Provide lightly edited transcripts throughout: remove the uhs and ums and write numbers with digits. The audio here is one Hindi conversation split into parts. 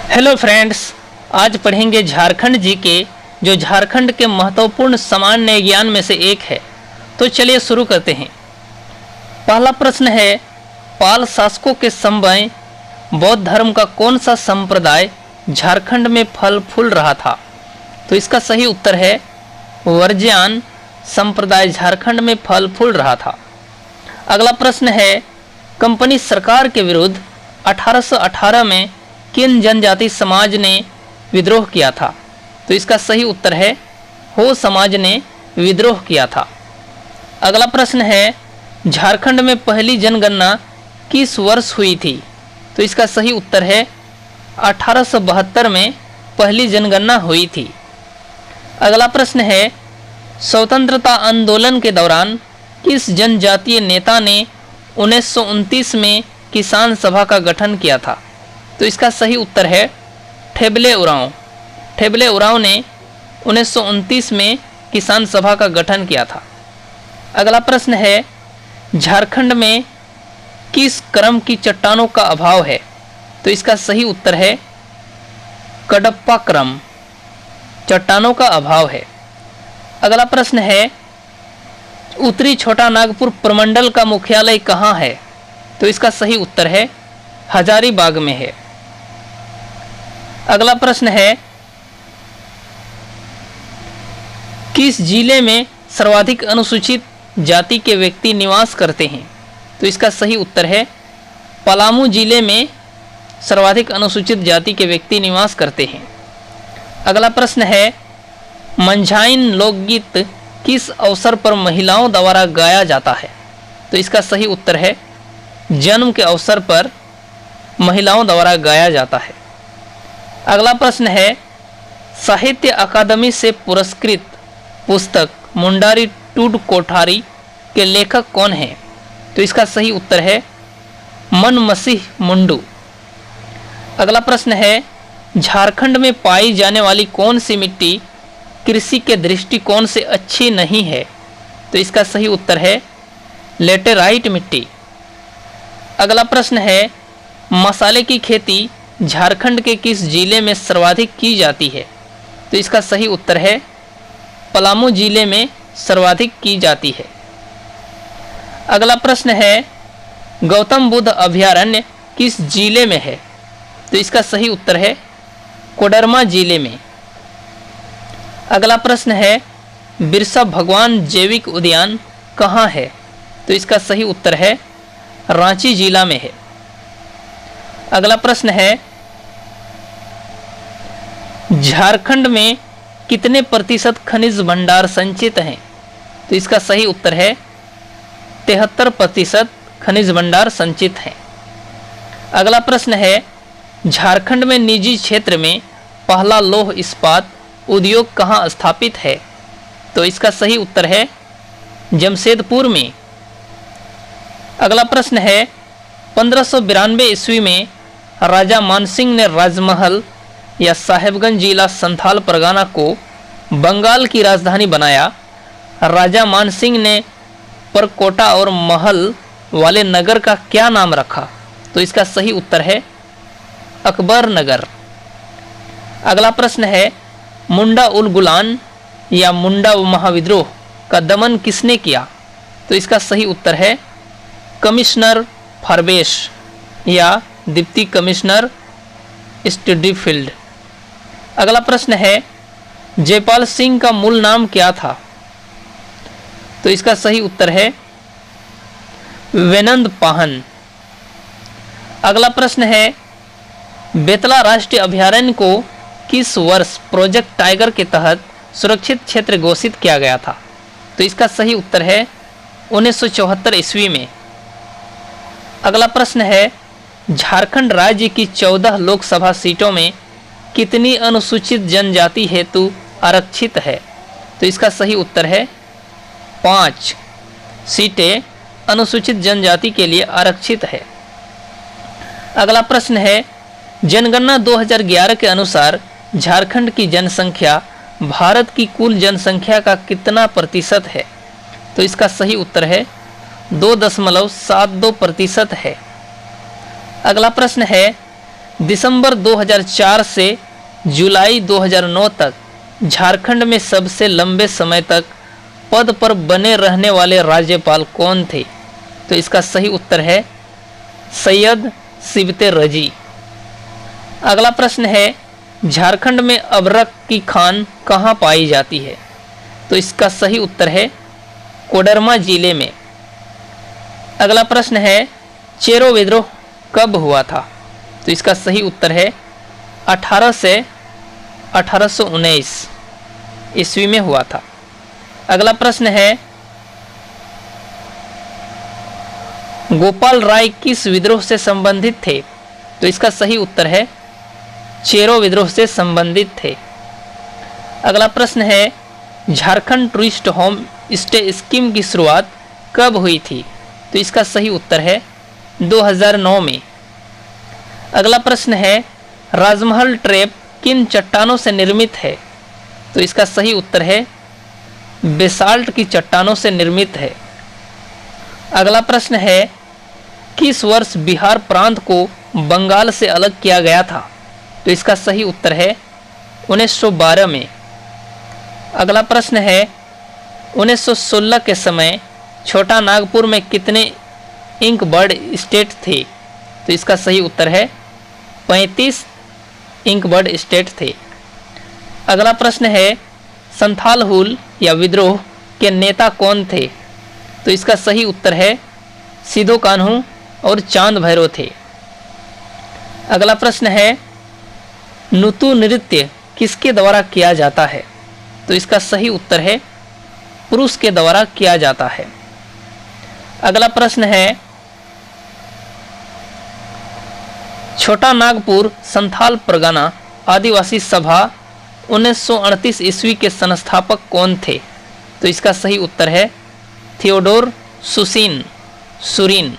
हेलो फ्रेंड्स, आज पढ़ेंगे झारखंड जीके, जो झारखंड के महत्वपूर्ण सामान्य ज्ञान में से एक है। तो चलिए शुरू करते हैं। पहला प्रश्न है, पाल शासकों के समय बौद्ध धर्म का कौन सा संप्रदाय झारखंड में फल फूल रहा था? तो इसका सही उत्तर है वर्ज्यान संप्रदाय झारखंड में फल फूल रहा था। अगला प्रश्न है, कंपनी सरकार के विरुद्ध 1818 में किन जनजाति समाज ने विद्रोह किया था? तो इसका सही उत्तर है हो समाज ने विद्रोह किया था। अगला प्रश्न है, झारखंड में पहली जनगणना किस वर्ष हुई थी? तो इसका सही उत्तर है 1872 में पहली जनगणना हुई थी। अगला प्रश्न है, स्वतंत्रता आंदोलन के दौरान किस जनजातीय नेता ने 1929 में किसान सभा का गठन किया था? तो इसका सही उत्तर है ठेबले उरांव। ठेबले उरांव ने 1929 में किसान सभा का गठन किया था। अगला प्रश्न है, झारखंड में किस क्रम की चट्टानों का अभाव है? तो इसका सही उत्तर है कडप्पा क्रम, चट्टानों का अभाव है। अगला प्रश्न है, उत्तरी छोटा नागपुर प्रमंडल का मुख्यालय कहाँ है? तो इसका सही उत्तर है हजारीबाग में है। अगला प्रश्न है, किस जिले में सर्वाधिक अनुसूचित जाति के व्यक्ति निवास करते हैं? तो इसका सही उत्तर है पलामू जिले में सर्वाधिक अनुसूचित जाति के व्यक्ति निवास करते हैं। अगला प्रश्न है, मंझाइन लोकगीत किस अवसर पर महिलाओं द्वारा गाया जाता है? तो इसका सही उत्तर है जन्म के अवसर पर महिलाओं द्वारा गाया जाता है। अगला प्रश्न है, साहित्य अकादमी से पुरस्कृत पुस्तक मुंडारी टूड कोठारी के लेखक कौन हैं? तो इसका सही उत्तर है मन मसीह मुंडू। अगला प्रश्न है, झारखंड में पाई जाने वाली कौन सी मिट्टी कृषि के दृष्टिकोण से अच्छी नहीं है? तो इसका सही उत्तर है लेटेराइट मिट्टी। अगला प्रश्न है, मसाले की खेती झारखंड के किस जिले में सर्वाधिक की जाती है? तो इसका सही उत्तर है पलामू जिले में सर्वाधिक की जाती है। अगला प्रश्न है, गौतम बुद्ध अभयारण्य किस जिले में है? तो इसका सही उत्तर है कोडरमा जिले में। अगला प्रश्न है, बिरसा भगवान जैविक उद्यान कहाँ है? तो इसका सही उत्तर है रांची जिला में है। अगला प्रश्न है, झारखंड में कितने प्रतिशत खनिज भंडार संचित हैं? तो इसका सही उत्तर है 73% खनिज भंडार संचित हैं। अगला प्रश्न है, झारखंड में निजी क्षेत्र में पहला लौह इस्पात उद्योग कहाँ स्थापित है? तो इसका सही उत्तर है जमशेदपुर में। अगला प्रश्न है, 1592 ईस्वी में राजा मानसिंह ने राजमहल या साहेबगंज जिला संथाल परगना को बंगाल की राजधानी बनाया। राजा मानसिंह ने परकोटा और महल वाले नगर का क्या नाम रखा? तो इसका सही उत्तर है अकबर नगर। अगला प्रश्न है, मुंडा उल गुलान या मुंडा महाविद्रोह का दमन किसने किया? तो इसका सही उत्तर है कमिश्नर फारबेश या डिप्टी कमिश्नर स्टडीफील्ड। अगला प्रश्न है, जयपाल सिंह का मूल नाम क्या था? तो इसका सही उत्तर है वेनंद पाहन। अगला प्रश्न है, बेतला राष्ट्रीय अभयारण्य को किस वर्ष प्रोजेक्ट टाइगर के तहत सुरक्षित क्षेत्र घोषित किया गया था? तो इसका सही उत्तर है 1974 ईस्वी में। अगला प्रश्न है, झारखंड राज्य की 14 लोकसभा सीटों में कितनी अनुसूचित जनजाति हेतु आरक्षित है? तो इसका सही उत्तर है 5 सीटें अनुसूचित जनजाति के लिए आरक्षित है। अगला प्रश्न है, जनगणना 2011 के अनुसार झारखंड की जनसंख्या भारत की कुल जनसंख्या का कितना प्रतिशत है? तो इसका सही उत्तर है 2.72% है। अगला प्रश्न है, दिसंबर 2004 से जुलाई 2009 तक झारखंड में सबसे लंबे समय तक पद पर बने रहने वाले राज्यपाल कौन थे? तो इसका सही उत्तर है सैयद सिबते रजी। अगला प्रश्न है झारखंड में अबरख की खान कहाँ पाई जाती है? तो इसका सही उत्तर है कोडरमा जिले में। अगला प्रश्न है चेरो विद्रोह कब हुआ था? तो इसका सही उत्तर है 18 से 1819 ईस्वी में हुआ था। अगला प्रश्न है गोपाल राय किस विद्रोह से संबंधित थे? तो इसका सही उत्तर है चेरो विद्रोह से संबंधित थे। अगला प्रश्न है Jharkhand tourist home stay scheme की शुरुआत कब हुई थी? तो इसका सही उत्तर है 2009 में। अगला प्रश्न है राजमहल ट्रैप किन चट्टानों से निर्मित है? तो इसका सही उत्तर है बेसाल्ट की चट्टानों से निर्मित है। अगला प्रश्न है किस वर्ष बिहार प्रांत को बंगाल से अलग किया गया था? तो इसका सही उत्तर है 1912 में। अगला प्रश्न है 1916 के समय छोटा नागपुर में कितने इंक बर्ड स्टेट थे? तो इसका सही उत्तर है 35 इंक बर्ड स्टेट थे। अगला प्रश्न है संथाल हुल या विद्रोह के नेता कौन थे? तो इसका सही उत्तर है सिदो कान्हू और चांद भैरव थे। अगला प्रश्न है नुतु नृत्य किसके द्वारा किया जाता है? तो इसका सही उत्तर है पुरुष के द्वारा किया जाता है। अगला प्रश्न है छोटा नागपुर संथाल परगना आदिवासी सभा 1938 ईस्वी के संस्थापक कौन थे? तो इसका सही उत्तर है थियोडोर सुरीन।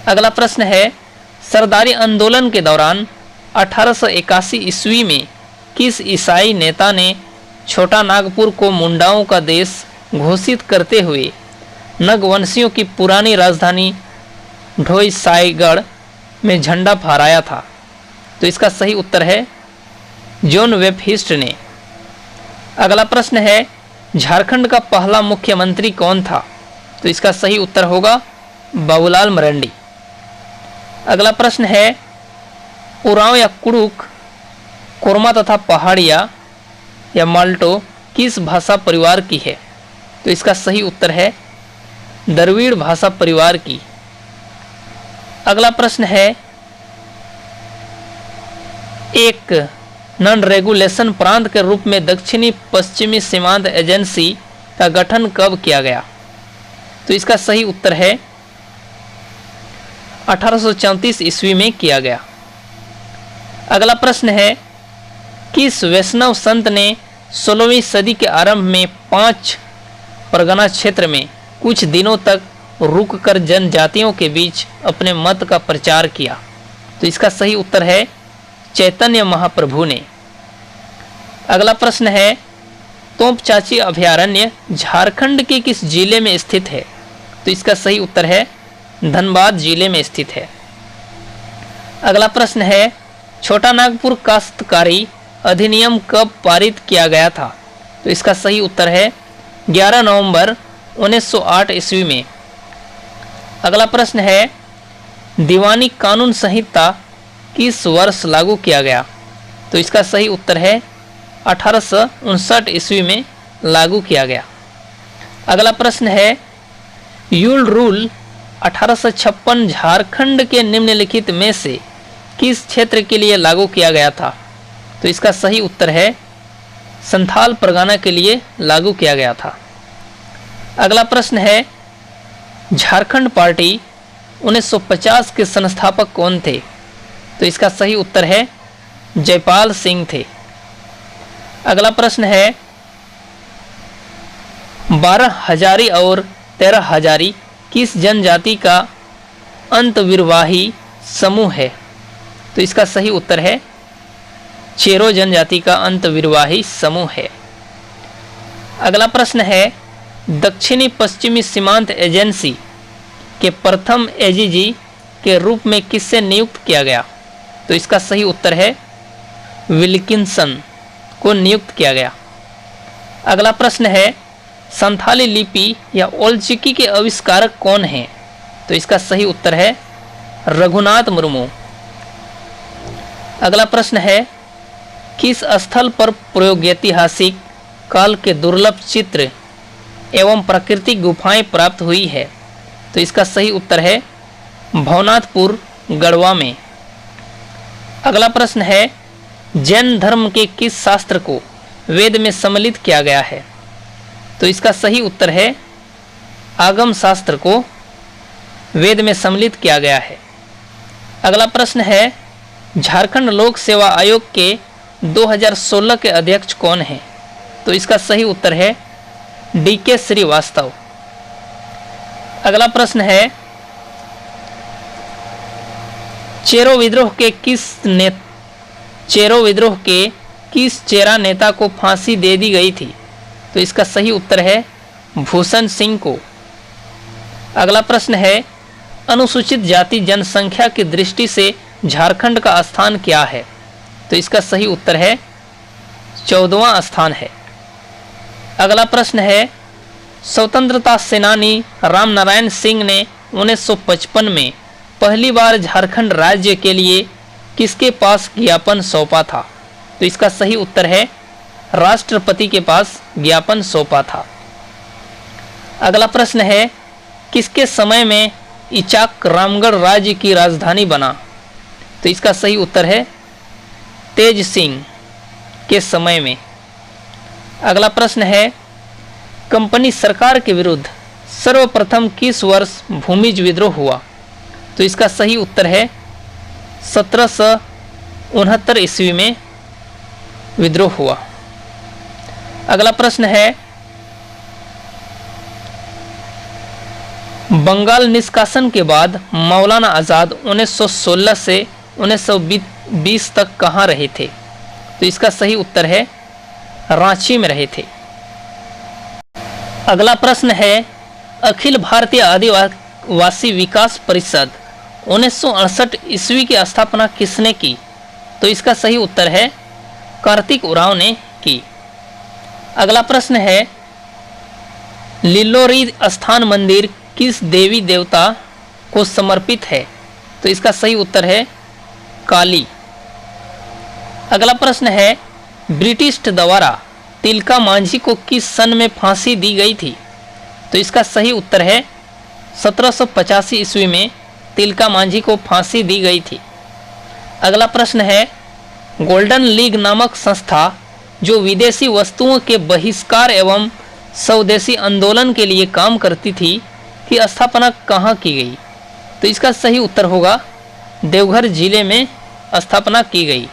अगला प्रश्न है सरदारी आंदोलन के दौरान 1881 ईस्वी में किस ईसाई नेता ने छोटा नागपुर को मुंडाओं का देश घोषित करते हुए नगवंशियों की पुरानी राजधानी ढोईसाईगढ़ में झंडा फहराया था? तो इसका सही उत्तर है जॉन वेबहिस्ट ने। अगला प्रश्न है झारखंड का पहला मुख्यमंत्री कौन था? तो इसका सही उत्तर होगा बाबूलाल मरांडी। अगला प्रश्न है उरांव या कुड़ुक, कोरमा तथा पहाड़िया या माल्टो किस भाषा परिवार की है? तो इसका सही उत्तर है द्रविड़ भाषा परिवार की। अगला प्रश्न है एक नॉन रेगुलेशन प्रांत के रूप में दक्षिणी पश्चिमी सीमांत एजेंसी का गठन कब किया गया? तो इसका सही उत्तर है 1834 ईस्वी में किया गया। अगला प्रश्न है किस वैष्णव संत ने 16वीं सदी के आरंभ में 5 परगना क्षेत्र में कुछ दिनों तक रुककर जनजातियों के बीच अपने मत का प्रचार किया? तो इसका सही उत्तर है चैतन्य महाप्रभु ने। अगला प्रश्न है तोपचाची अभयारण्य झारखंड के किस जिले में स्थित है? तो इसका सही उत्तर है धनबाद जिले में स्थित है। अगला प्रश्न है छोटा नागपुर काश्तकारी अधिनियम कब पारित किया गया था? तो इसका सही उत्तर है 11 नवंबर 1908 ईस्वी में। अगला प्रश्न है दीवानी कानून संहिता किस वर्ष लागू किया गया? तो इसका सही उत्तर है 1859 ईस्वी में लागू किया गया। अगला प्रश्न है यूल रूल 1856 झारखंड के निम्नलिखित में से किस क्षेत्र के लिए लागू किया गया था? तो इसका सही उत्तर है संथाल परगना के लिए लागू किया गया था। अगला प्रश्न है झारखंड पार्टी 1950 के संस्थापक कौन थे? तो इसका सही उत्तर है जयपाल सिंह थे। अगला प्रश्न है 12 हजारी और 13 हजारी किस जनजाति का अंतर्विवाही समूह है? तो इसका सही उत्तर है चेरो जनजाति का अंतर्विवाही समूह है। अगला प्रश्न है दक्षिणी पश्चिमी सीमांत एजेंसी के प्रथम एजीजी के रूप में किससे नियुक्त किया गया? तो इसका सही उत्तर है विल्किंसन को नियुक्त किया गया। अगला प्रश्न है संथाली लिपि या ओल्ड चिकी के आविष्कारक कौन हैं? तो इसका सही उत्तर है रघुनाथ मुर्मू। अगला प्रश्न है किस स्थल पर प्रागैतिहासिक काल के दुर्लभ चित्र एवं प्राकृतिक गुफाएं प्राप्त हुई है? तो इसका सही उत्तर है भवनाथपुर गढ़वा में। अगला प्रश्न है जैन धर्म के किस शास्त्र को वेद में सम्मिलित किया गया है? तो इसका सही उत्तर है आगम शास्त्र को वेद में सम्मिलित किया गया है। अगला प्रश्न है झारखंड लोक सेवा आयोग के 2016 के अध्यक्ष कौन हैं? तो इसका सही उत्तर है DK श्रीवास्तव। अगला प्रश्न है चेरो विद्रोह के किस चेरा नेता को फांसी दे दी गई थी? तो इसका सही उत्तर है भूषण सिंह को। अगला प्रश्न है अनुसूचित जाति जनसंख्या की दृष्टि से झारखंड का स्थान क्या है? तो इसका सही उत्तर है 14वां स्थान है। अगला प्रश्न है स्वतंत्रता सेनानी रामनारायण सिंह ने 1955 में पहली बार झारखंड राज्य के लिए किसके पास ज्ञापन सौंपा था? तो इसका सही उत्तर है राष्ट्रपति के पास ज्ञापन सौंपा था। अगला प्रश्न है किसके समय में इचाक रामगढ़ राज्य की राजधानी बना? तो इसका सही उत्तर है तेज सिंह के समय में। अगला प्रश्न है कंपनी सरकार के विरुद्ध सर्वप्रथम किस वर्ष भूमिज विद्रोह हुआ? तो इसका सही उत्तर है 1769 ईस्वी में विद्रोह हुआ। अगला प्रश्न है बंगाल निष्कासन के बाद मौलाना आज़ाद 1916 से 1920 तक कहाँ रहे थे? तो इसका सही उत्तर है रांची में रहे थे। अगला प्रश्न है अखिल भारतीय आदिवासी विकास परिषद 1968 ईस्वी की स्थापना किसने की? तो इसका सही उत्तर है कार्तिक उरांव ने की। अगला प्रश्न है लिलोरी स्थान मंदिर किस देवी देवता को समर्पित है? तो इसका सही उत्तर है काली। अगला प्रश्न है ब्रिटिश द्वारा तिलका मांझी को किस सन में फांसी दी गई थी? तो इसका सही उत्तर है 1785 ईस्वी में तिलका मांझी को फांसी दी गई थी। अगला प्रश्न है गोल्डन लीग नामक संस्था जो विदेशी वस्तुओं के बहिष्कार एवं स्वदेशी आंदोलन के लिए काम करती थी की स्थापना कहाँ की गई? तो इसका सही उत्तर होगा देवघर जिले में स्थापना की गई।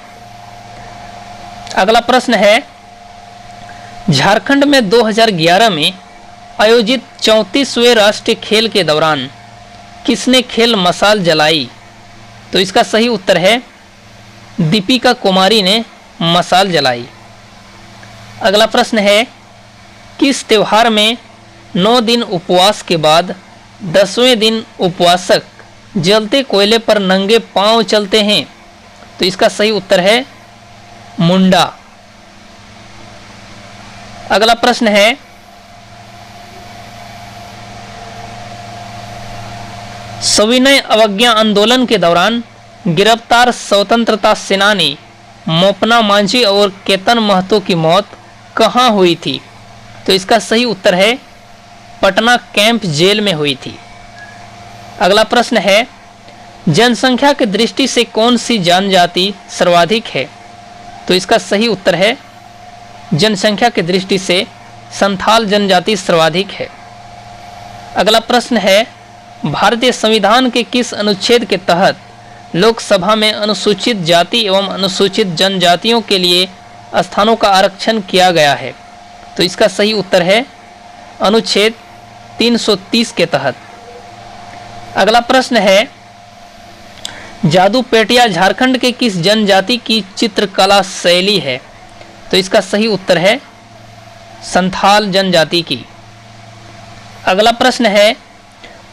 अगला प्रश्न है झारखंड में 2011 में आयोजित 34वें राष्ट्रीय खेल के दौरान किसने खेल मशाल जलाई? तो इसका सही उत्तर है दीपिका कुमारी ने मशाल जलाई। अगला प्रश्न है किस त्यौहार में 9 दिन उपवास के बाद 10वें दिन उपवासक जलते कोयले पर नंगे पांव चलते हैं? तो इसका सही उत्तर है मुंडा। अगला प्रश्न है सविनय अवज्ञा आंदोलन के दौरान गिरफ्तार स्वतंत्रता सेनानी मोपना मांझी और केतन महतो की मौत कहाँ हुई थी? तो इसका सही उत्तर है पटना कैंप जेल में हुई थी। अगला प्रश्न है जनसंख्या की दृष्टि से कौन सी जनजाति सर्वाधिक है? तो इसका सही उत्तर है जनसंख्या की दृष्टि से संथाल जनजाति सर्वाधिक है। अगला प्रश्न है भारतीय संविधान के किस अनुच्छेद के तहत लोकसभा में अनुसूचित जाति एवं अनुसूचित जनजातियों के लिए स्थानों का आरक्षण किया गया है? तो इसका सही उत्तर है अनुच्छेद 330 के तहत। अगला प्रश्न है जादूपेटिया झारखंड के किस जनजाति की चित्रकला शैली है? तो इसका सही उत्तर है संथाल जनजाति की। अगला प्रश्न है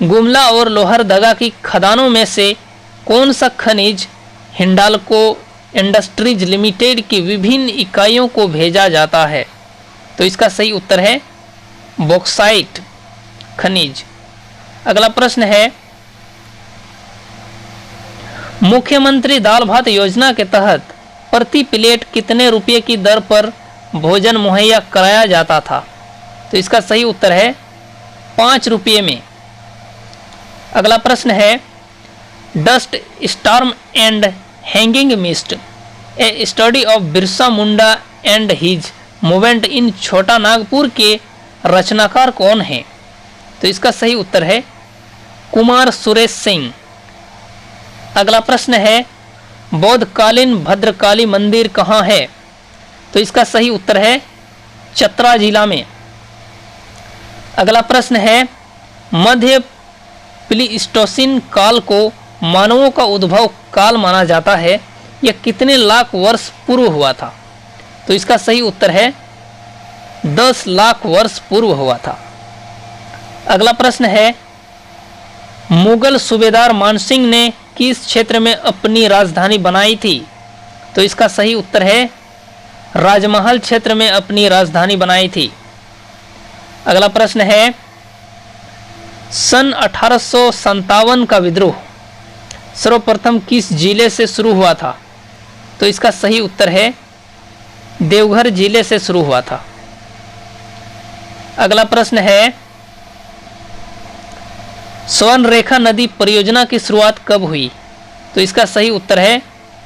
गुमला और लोहरदगा की खदानों में से कौन सा खनिज हिंडाल्को इंडस्ट्रीज लिमिटेड की विभिन्न इकाइयों को भेजा जाता है? तो इसका सही उत्तर है बॉक्साइट खनिज। अगला प्रश्न है, मुख्यमंत्री दाल भात योजना के तहत प्रति प्लेट कितने रुपये की दर पर भोजन मुहैया कराया जाता था? तो इसका सही उत्तर है 5 रुपये में। अगला प्रश्न है, dust storm and hanging mist A study of Birsa Munda and his movement in छोटा नागपुर के रचनाकार कौन हैं? तो इसका सही उत्तर है कुमार सुरेश सिंह। अगला प्रश्न है, बौद्धकालीन भद्रकाली मंदिर कहाँ है? तो इसका सही उत्तर है चतरा जिला में। अगला प्रश्न है, मध्य प्लीस्टोसिन काल को मानवों का उद्भव काल माना जाता है, यह कितने लाख वर्ष पूर्व हुआ था? तो इसका सही उत्तर है 10 लाख वर्ष पूर्व हुआ था। अगला प्रश्न है, मुगल सूबेदार मानसिंह ने किस क्षेत्र में अपनी राजधानी बनाई थी? तो इसका सही उत्तर है राजमहल क्षेत्र में अपनी राजधानी बनाई थी। अगला प्रश्न है, सन 1857 का विद्रोह सर्वप्रथम किस जिले से शुरू हुआ था? तो इसका सही उत्तर है देवघर जिले से शुरू हुआ था। अगला प्रश्न है, स्वर्णरेखा नदी परियोजना की शुरुआत कब हुई? तो इसका सही उत्तर है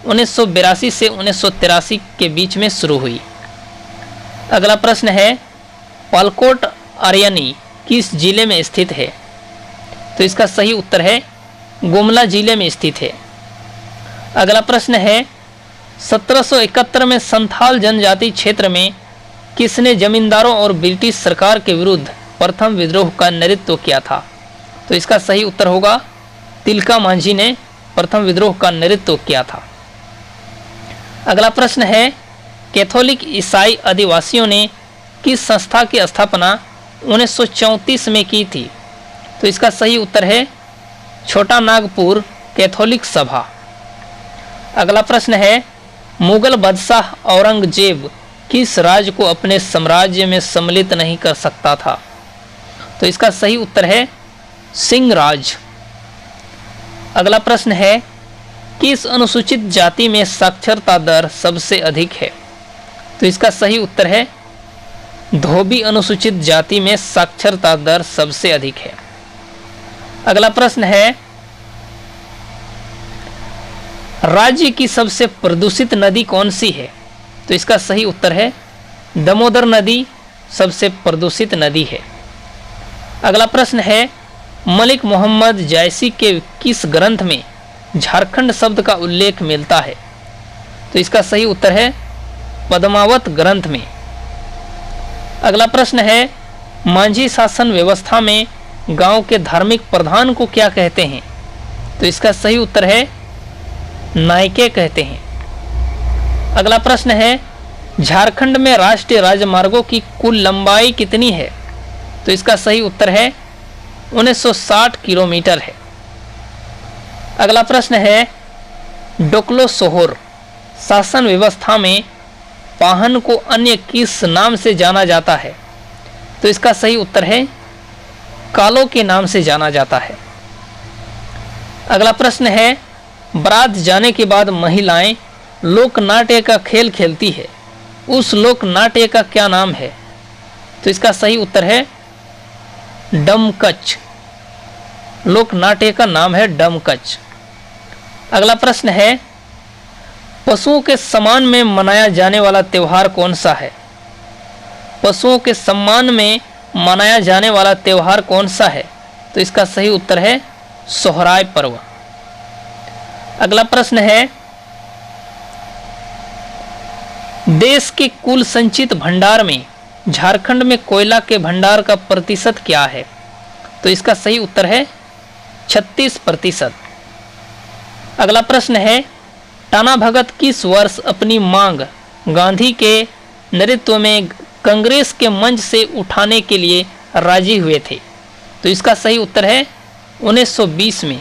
1982 से 1983 के बीच में शुरू हुई। अगला प्रश्न है, पालकोट आर्यनी किस जिले में स्थित है? तो इसका सही उत्तर है गुमला जिले में स्थित है। अगला प्रश्न है, 1771 में संथाल जनजाति क्षेत्र में किसने जमींदारों और ब्रिटिश सरकार के विरुद्ध प्रथम विद्रोह का नेतृत्व किया था? तो इसका सही उत्तर होगा तिलका मांझी ने प्रथम विद्रोह का नेतृत्व किया था। अगला प्रश्न है, कैथोलिक ईसाई आदिवासियों ने किस संस्था की स्थापना 1934 में की थी? तो इसका सही उत्तर है छोटा नागपुर कैथोलिक सभा। अगला प्रश्न है, मुगल बादशाह औरंगजेब किस राज्य को अपने साम्राज्य में सम्मिलित नहीं कर सकता था? तो इसका सही उत्तर है सिंह राज। अगला प्रश्न है, किस अनुसूचित जाति में साक्षरता दर सबसे अधिक है? तो इसका सही उत्तर है धोबी अनुसूचित जाति में साक्षरता दर सबसे अधिक है। अगला प्रश्न है, राज्य की सबसे प्रदूषित नदी कौन सी है? तो इसका सही उत्तर है दामोदर नदी सबसे प्रदूषित नदी है। अगला प्रश्न है, मलिक मोहम्मद जायसी के किस ग्रंथ में झारखंड शब्द का उल्लेख मिलता है? तो इसका सही उत्तर है पद्मावत ग्रंथ में। अगला प्रश्न है, मांझी शासन व्यवस्था में गांव के धार्मिक प्रधान को क्या कहते हैं? तो इसका सही उत्तर है नायके कहते हैं। अगला प्रश्न है, झारखंड में राष्ट्रीय राजमार्गों की कुल लंबाई कितनी है? तो इसका सही उत्तर है 1960 किलोमीटर है। अगला प्रश्न है, डोकलो सोहोर शासन व्यवस्था में पाहन को अन्य किस नाम से जाना जाता है? तो इसका सही उत्तर है कालो के नाम से जाना जाता है। अगला प्रश्न है, बारात जाने के बाद महिलाएं लोक नाट्य का खेल खेलती है, उस लोक नाट्य का क्या नाम है? तो इसका सही उत्तर है डमकच। लोक नाट्य का नाम है डमकच। अगला प्रश्न है, पशुओं के सम्मान में मनाया जाने वाला त्यौहार कौन सा है? पशुओं के सम्मान में मनाया जाने वाला त्यौहार कौन सा है? तो इसका सही उत्तर है सोहराय पर्व। अगला प्रश्न है, देश के कुल संचित भंडार में झारखंड में कोयला के भंडार का प्रतिशत क्या है? तो इसका सही उत्तर है 36%। अगला प्रश्न है, टाना भगत किस वर्ष अपनी मांग गांधी के नेतृत्व में कांग्रेस के मंच से उठाने के लिए राजी हुए थे? तो इसका सही उत्तर है 1920 में।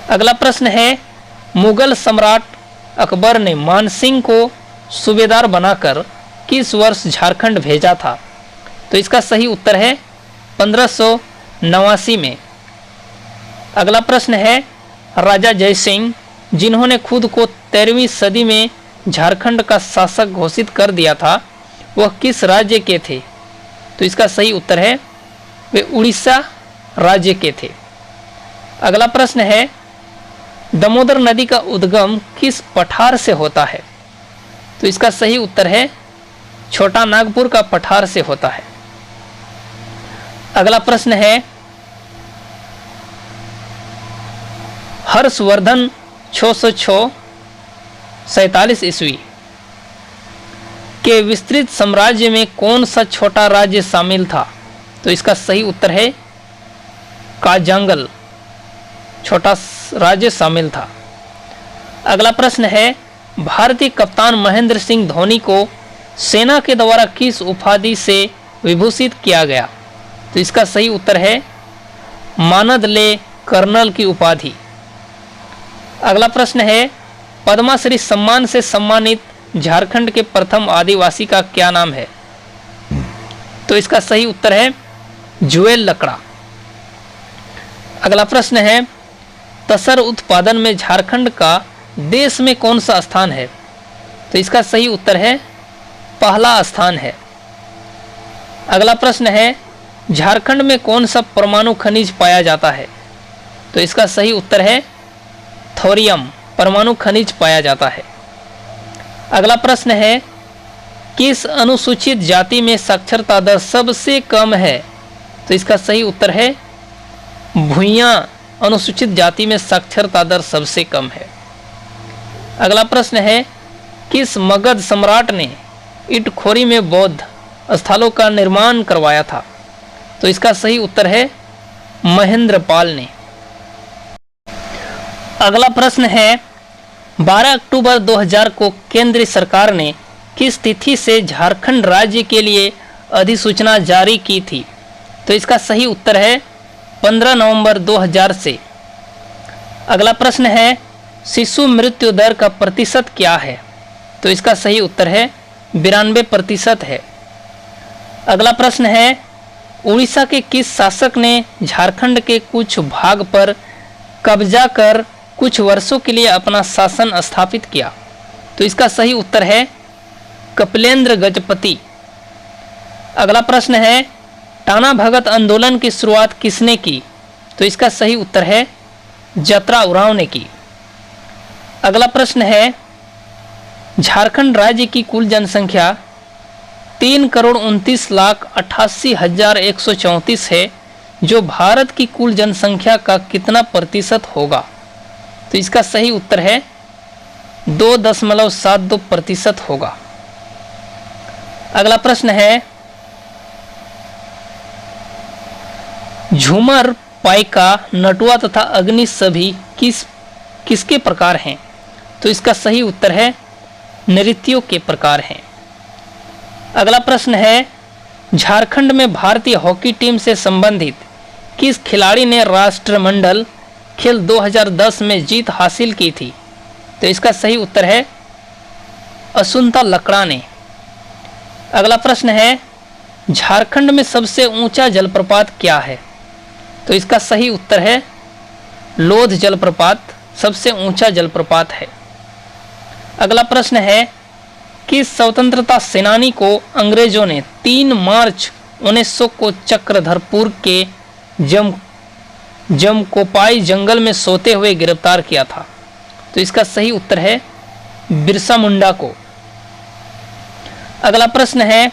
अगला प्रश्न है, मुगल सम्राट अकबर ने मानसिंह को सूबेदार बनाकर किस वर्ष झारखंड भेजा था? तो इसका सही उत्तर है 1589 में। अगला प्रश्न है, राजा जय सिंह जिन्होंने खुद को 13वीं सदी में झारखंड का शासक घोषित कर दिया था, वह किस राज्य के थे? तो इसका सही उत्तर है वे उड़ीसा राज्य के थे। अगला प्रश्न है, दामोदर नदी का उद्गम किस पठार से होता है? तो इसका सही उत्तर है छोटा नागपुर का पठार से होता है। अगला प्रश्न है, हर्षवर्धन 647 ईस्वी के विस्तृत साम्राज्य में कौन सा छोटा राज्य शामिल था? तो इसका सही उत्तर है काजांगल छोटा राज्य शामिल था। अगला प्रश्न है, भारतीय कप्तान महेंद्र सिंह धोनी को सेना के द्वारा किस उपाधि से विभूषित किया गया? तो इसका सही उत्तर है मानद ले कर्नल की उपाधि। अगला प्रश्न है, पद्मश्री सम्मान से सम्मानित झारखंड के प्रथम आदिवासी का क्या नाम है? तो इसका सही उत्तर है जुएल लकड़ा। अगला प्रश्न है, तसर उत्पादन में झारखंड का देश में कौन सा स्थान है? तो इसका सही उत्तर है पहला स्थान है। अगला प्रश्न है, झारखंड में कौन सा परमाणु खनिज पाया जाता है? तो इसका सही उत्तर है थोरियम परमाणु खनिज पाया जाता है। अगला प्रश्न है, किस अनुसूचित जाति में साक्षरता दर सबसे कम है? तो इसका सही उत्तर है भूइयां अनुसूचित जाति में साक्षरता दर सबसे कम है। अगला प्रश्न है, किस मगध सम्राट ने इटखोरी में बौद्ध स्थलों का निर्माण करवाया था? तो इसका सही उत्तर है महेंद्रपाल ने। अगला प्रश्न है, 12 अक्टूबर 2000 को केंद्र सरकार ने किस तिथि से झारखंड राज्य के लिए अधिसूचना जारी की थी? तो इसका सही उत्तर है 15 नवंबर 2000 से। अगला प्रश्न है, शिशु मृत्यु दर का प्रतिशत क्या है? तो इसका सही उत्तर है 92% है। अगला प्रश्न है, उड़ीसा के किस शासक ने झारखंड के कुछ भाग पर कब्जा कर कुछ वर्षों के लिए अपना शासन स्थापित किया? तो इसका सही उत्तर है कपिलेंद्र गजपति। अगला प्रश्न है, टाना भगत आंदोलन की शुरुआत किसने की? तो इसका सही उत्तर है जतरा उरांव ने की। अगला प्रश्न है, झारखंड राज्य की कुल जनसंख्या 3,29,88,134 है, जो भारत की कुल जनसंख्या का कितना प्रतिशत होगा? तो इसका सही उत्तर है 2.72% होगा। अगला प्रश्न है, झूमर, पाइका, नटुआ तथा अग्नि सभी किसके प्रकार हैं? तो इसका सही उत्तर है नृत्यों के प्रकार हैं। अगला प्रश्न है, झारखंड में भारतीय हॉकी टीम से संबंधित किस खिलाड़ी ने राष्ट्रमंडल खेल 2010 में जीत हासिल की थी? तो इसका सही उत्तर है असुंता लकड़ा ने। अगला प्रश्न है, झारखंड में सबसे ऊंचा जलप्रपात क्या है? तो इसका सही उत्तर है लोध जलप्रपात सबसे ऊंचा जलप्रपात है। अगला प्रश्न है, किस स्वतंत्रता सेनानी को अंग्रेजों ने 3 मार्च 1900 को चक्रधरपुर के जमकोपाई जंगल में सोते हुए गिरफ्तार किया था? तो इसका सही उत्तर है बिरसा मुंडा को। अगला प्रश्न है,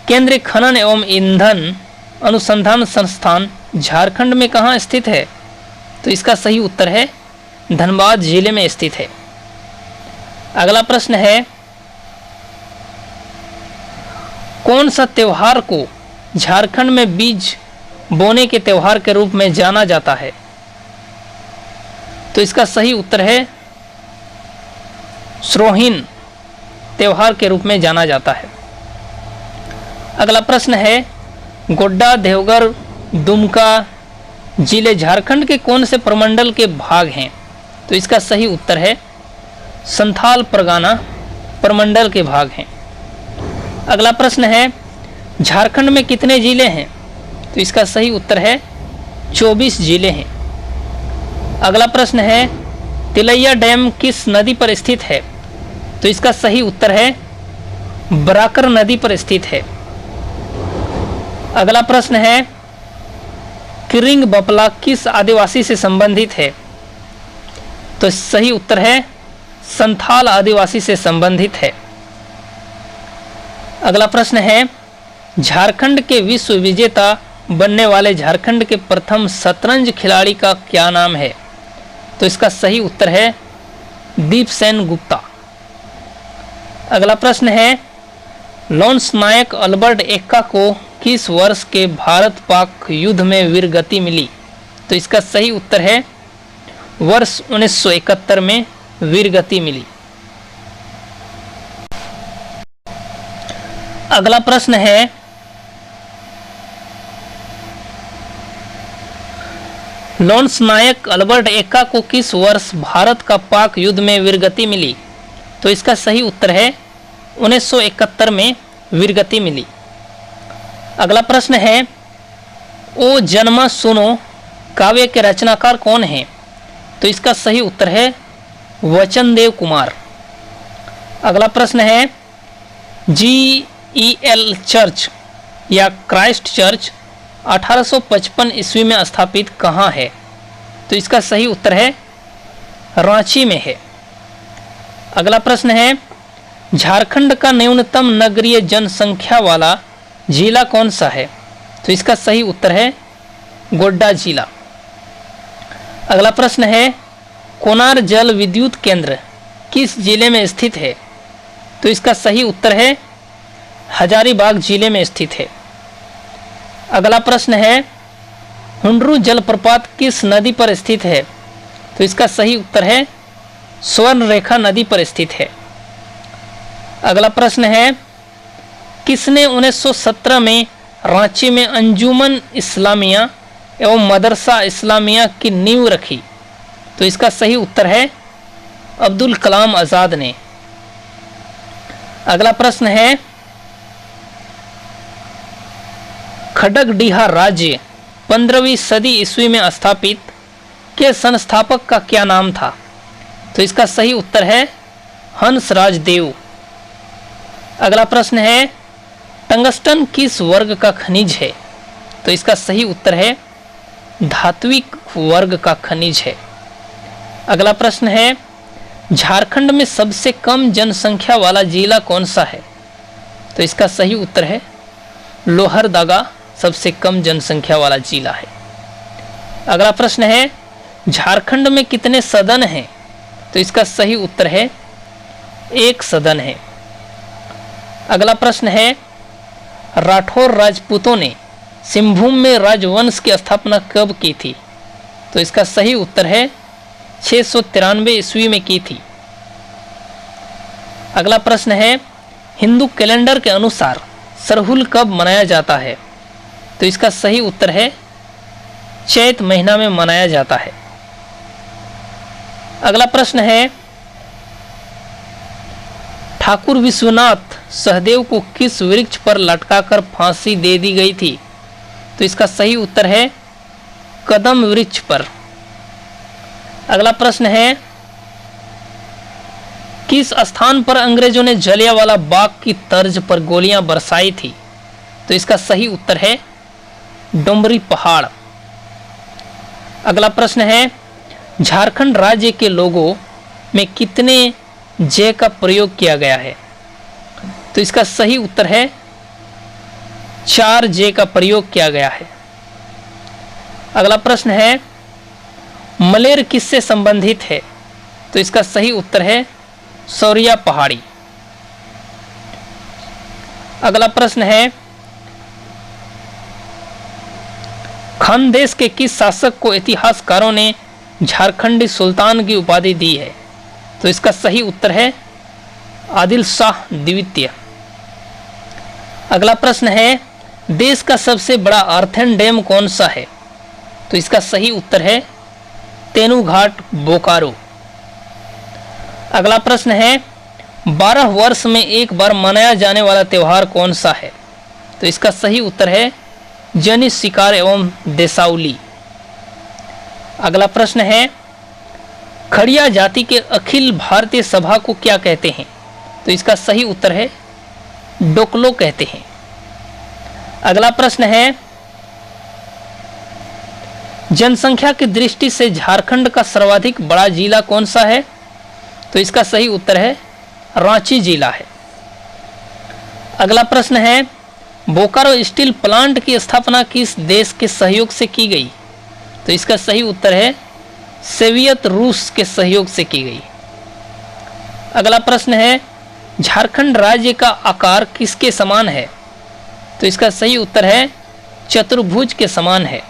केंद्रीय खनन एवं ईंधन अनुसंधान संस्थान झारखंड में कहाँ स्थित है? तो इसका सही उत्तर है धनबाद जिले में स्थित है। अगला प्रश्न है, कौन सा त्योहार को झारखंड में बीज बोने के त्योहार के रूप में जाना जाता है? तो इसका सही उत्तर है श्रोहिन त्योहार के रूप में जाना जाता है। अगला प्रश्न है, गोड्डा, देवघर, दुमका जिले झारखंड के कौन से प्रमंडल के भाग हैं? तो इसका सही उत्तर है संथाल परगना प्रमंडल के भाग हैं। अगला प्रश्न है झारखंड में कितने जिले हैं? तो इसका सही उत्तर है 24 जिले हैं। अगला प्रश्न है तिलैया डैम किस नदी पर स्थित है? तो इसका सही उत्तर है बराकर नदी पर स्थित है। अगला प्रश्न है किरिंग बपला किस आदिवासी से संबंधित है? तो सही उत्तर है संथाल आदिवासी से संबंधित है। अगला प्रश्न है झारखंड के विश्व विजेता बनने वाले झारखंड के प्रथम शतरंज खिलाड़ी का क्या नाम है? तो इसका सही उत्तर है दीप सेन गुप्ता। अगला प्रश्न है लॉन्स नायक अल्बर्ट एक्का को किस वर्ष के भारत पाक युद्ध में वीरगति मिली? तो इसका सही उत्तर है वर्ष 1971 में वीरगति मिली। अगला प्रश्न है लॉन्स नायक अल्बर्ट एक्का को किस वर्ष भारत का पाक युद्ध में वीरगति मिली? तो इसका सही उत्तर है 1971 में वीरगति मिली। अगला प्रश्न है ओ जन्मा सुनो काव्य के रचनाकार कौन हैं? तो इसका सही उत्तर है वचनदेव कुमार। अगला प्रश्न है GEL चर्च या क्राइस्ट चर्च 1855 ईस्वी में स्थापित कहाँ है? तो इसका सही उत्तर है रांची में है। अगला प्रश्न है झारखंड का न्यूनतम नगरीय जनसंख्या वाला जिला कौन सा है? तो इसका सही उत्तर है गोड्डा जिला। अगला प्रश्न है कोनार जल विद्युत केंद्र किस जिले में स्थित है? तो इसका सही उत्तर है हजारीबाग जिले में स्थित है। अगला प्रश्न है हुंडरू जलप्रपात किस नदी पर स्थित है? तो इसका सही उत्तर है स्वर्ण रेखा नदी पर स्थित है। अगला प्रश्न है किसने 1917 में रांची में अंजुमन इस्लामिया एवं मदरसा इस्लामिया की नींव रखी? तो इसका सही उत्तर है अब्दुल कलाम आज़ाद ने। अगला प्रश्न है खडगडीहा राज्य 15वीं सदी ईस्वी में स्थापित के संस्थापक का क्या नाम था? तो इसका सही उत्तर है हंसराज देव। अगला प्रश्न है टंगस्टन किस वर्ग का खनिज है? तो इसका सही उत्तर है धात्विक वर्ग का खनिज है। अगला प्रश्न है झारखंड में सबसे कम जनसंख्या वाला जिला कौन सा है? तो इसका सही उत्तर है लोहरदगा सबसे कम जनसंख्या वाला जिला है। अगला प्रश्न है झारखंड में कितने सदन हैं? तो इसका सही उत्तर है 1 सदन है। अगला प्रश्न है राठौर राजपूतों ने सिंहभूम में राजवंश की स्थापना कब की थी? तो इसका सही उत्तर है 693 ईस्वी में की थी। अगला प्रश्न है हिंदू कैलेंडर के अनुसार सरहुल कब मनाया जाता है? तो इसका सही उत्तर है चैत महीना में मनाया जाता है। अगला प्रश्न है ठाकुर विश्वनाथ सहदेव को किस वृक्ष पर लटकाकर फांसी दे दी गई थी? तो इसका सही उत्तर है कदम वृक्ष पर। अगला प्रश्न है किस स्थान पर अंग्रेजों ने जलियांवाला बाग की तर्ज पर गोलियां बरसाई थी? तो इसका सही उत्तर है डोमरी पहाड़। अगला प्रश्न है झारखंड राज्य के लोगों में कितने जे का प्रयोग किया गया है? तो इसका सही उत्तर है 4 जे का प्रयोग किया गया है। अगला प्रश्न है मलेर किससे संबंधित है? तो इसका सही उत्तर है सौरिया पहाड़ी। अगला प्रश्न है खानदेश के किस शासक को इतिहासकारों ने झारखंडी सुल्तान की उपाधि दी है? तो इसका सही उत्तर है आदिल शाह द्वितीय। अगला प्रश्न है देश का सबसे बड़ा अर्थन डैम कौन सा है? तो इसका सही उत्तर है तेनूघाट बोकारो। अगला प्रश्न है 12 वर्ष में एक बार मनाया जाने वाला त्यौहार कौन सा है? तो इसका सही उत्तर है जनि शिकार एवं देसावली। अगला प्रश्न है खड़िया जाति के अखिल भारतीय सभा को क्या कहते हैं? तो इसका सही उत्तर है डोकलो कहते हैं। अगला प्रश्न है जनसंख्या की दृष्टि से झारखंड का सर्वाधिक बड़ा जिला कौन सा है? तो इसका सही उत्तर है रांची जिला है। अगला प्रश्न है बोकारो स्टील प्लांट की स्थापना किस देश के सहयोग से की गई? तो इसका सही उत्तर है सोवियत रूस के सहयोग से की गई। अगला प्रश्न है झारखंड राज्य का आकार किसके समान है? तो इसका सही उत्तर है चतुर्भुज के समान है।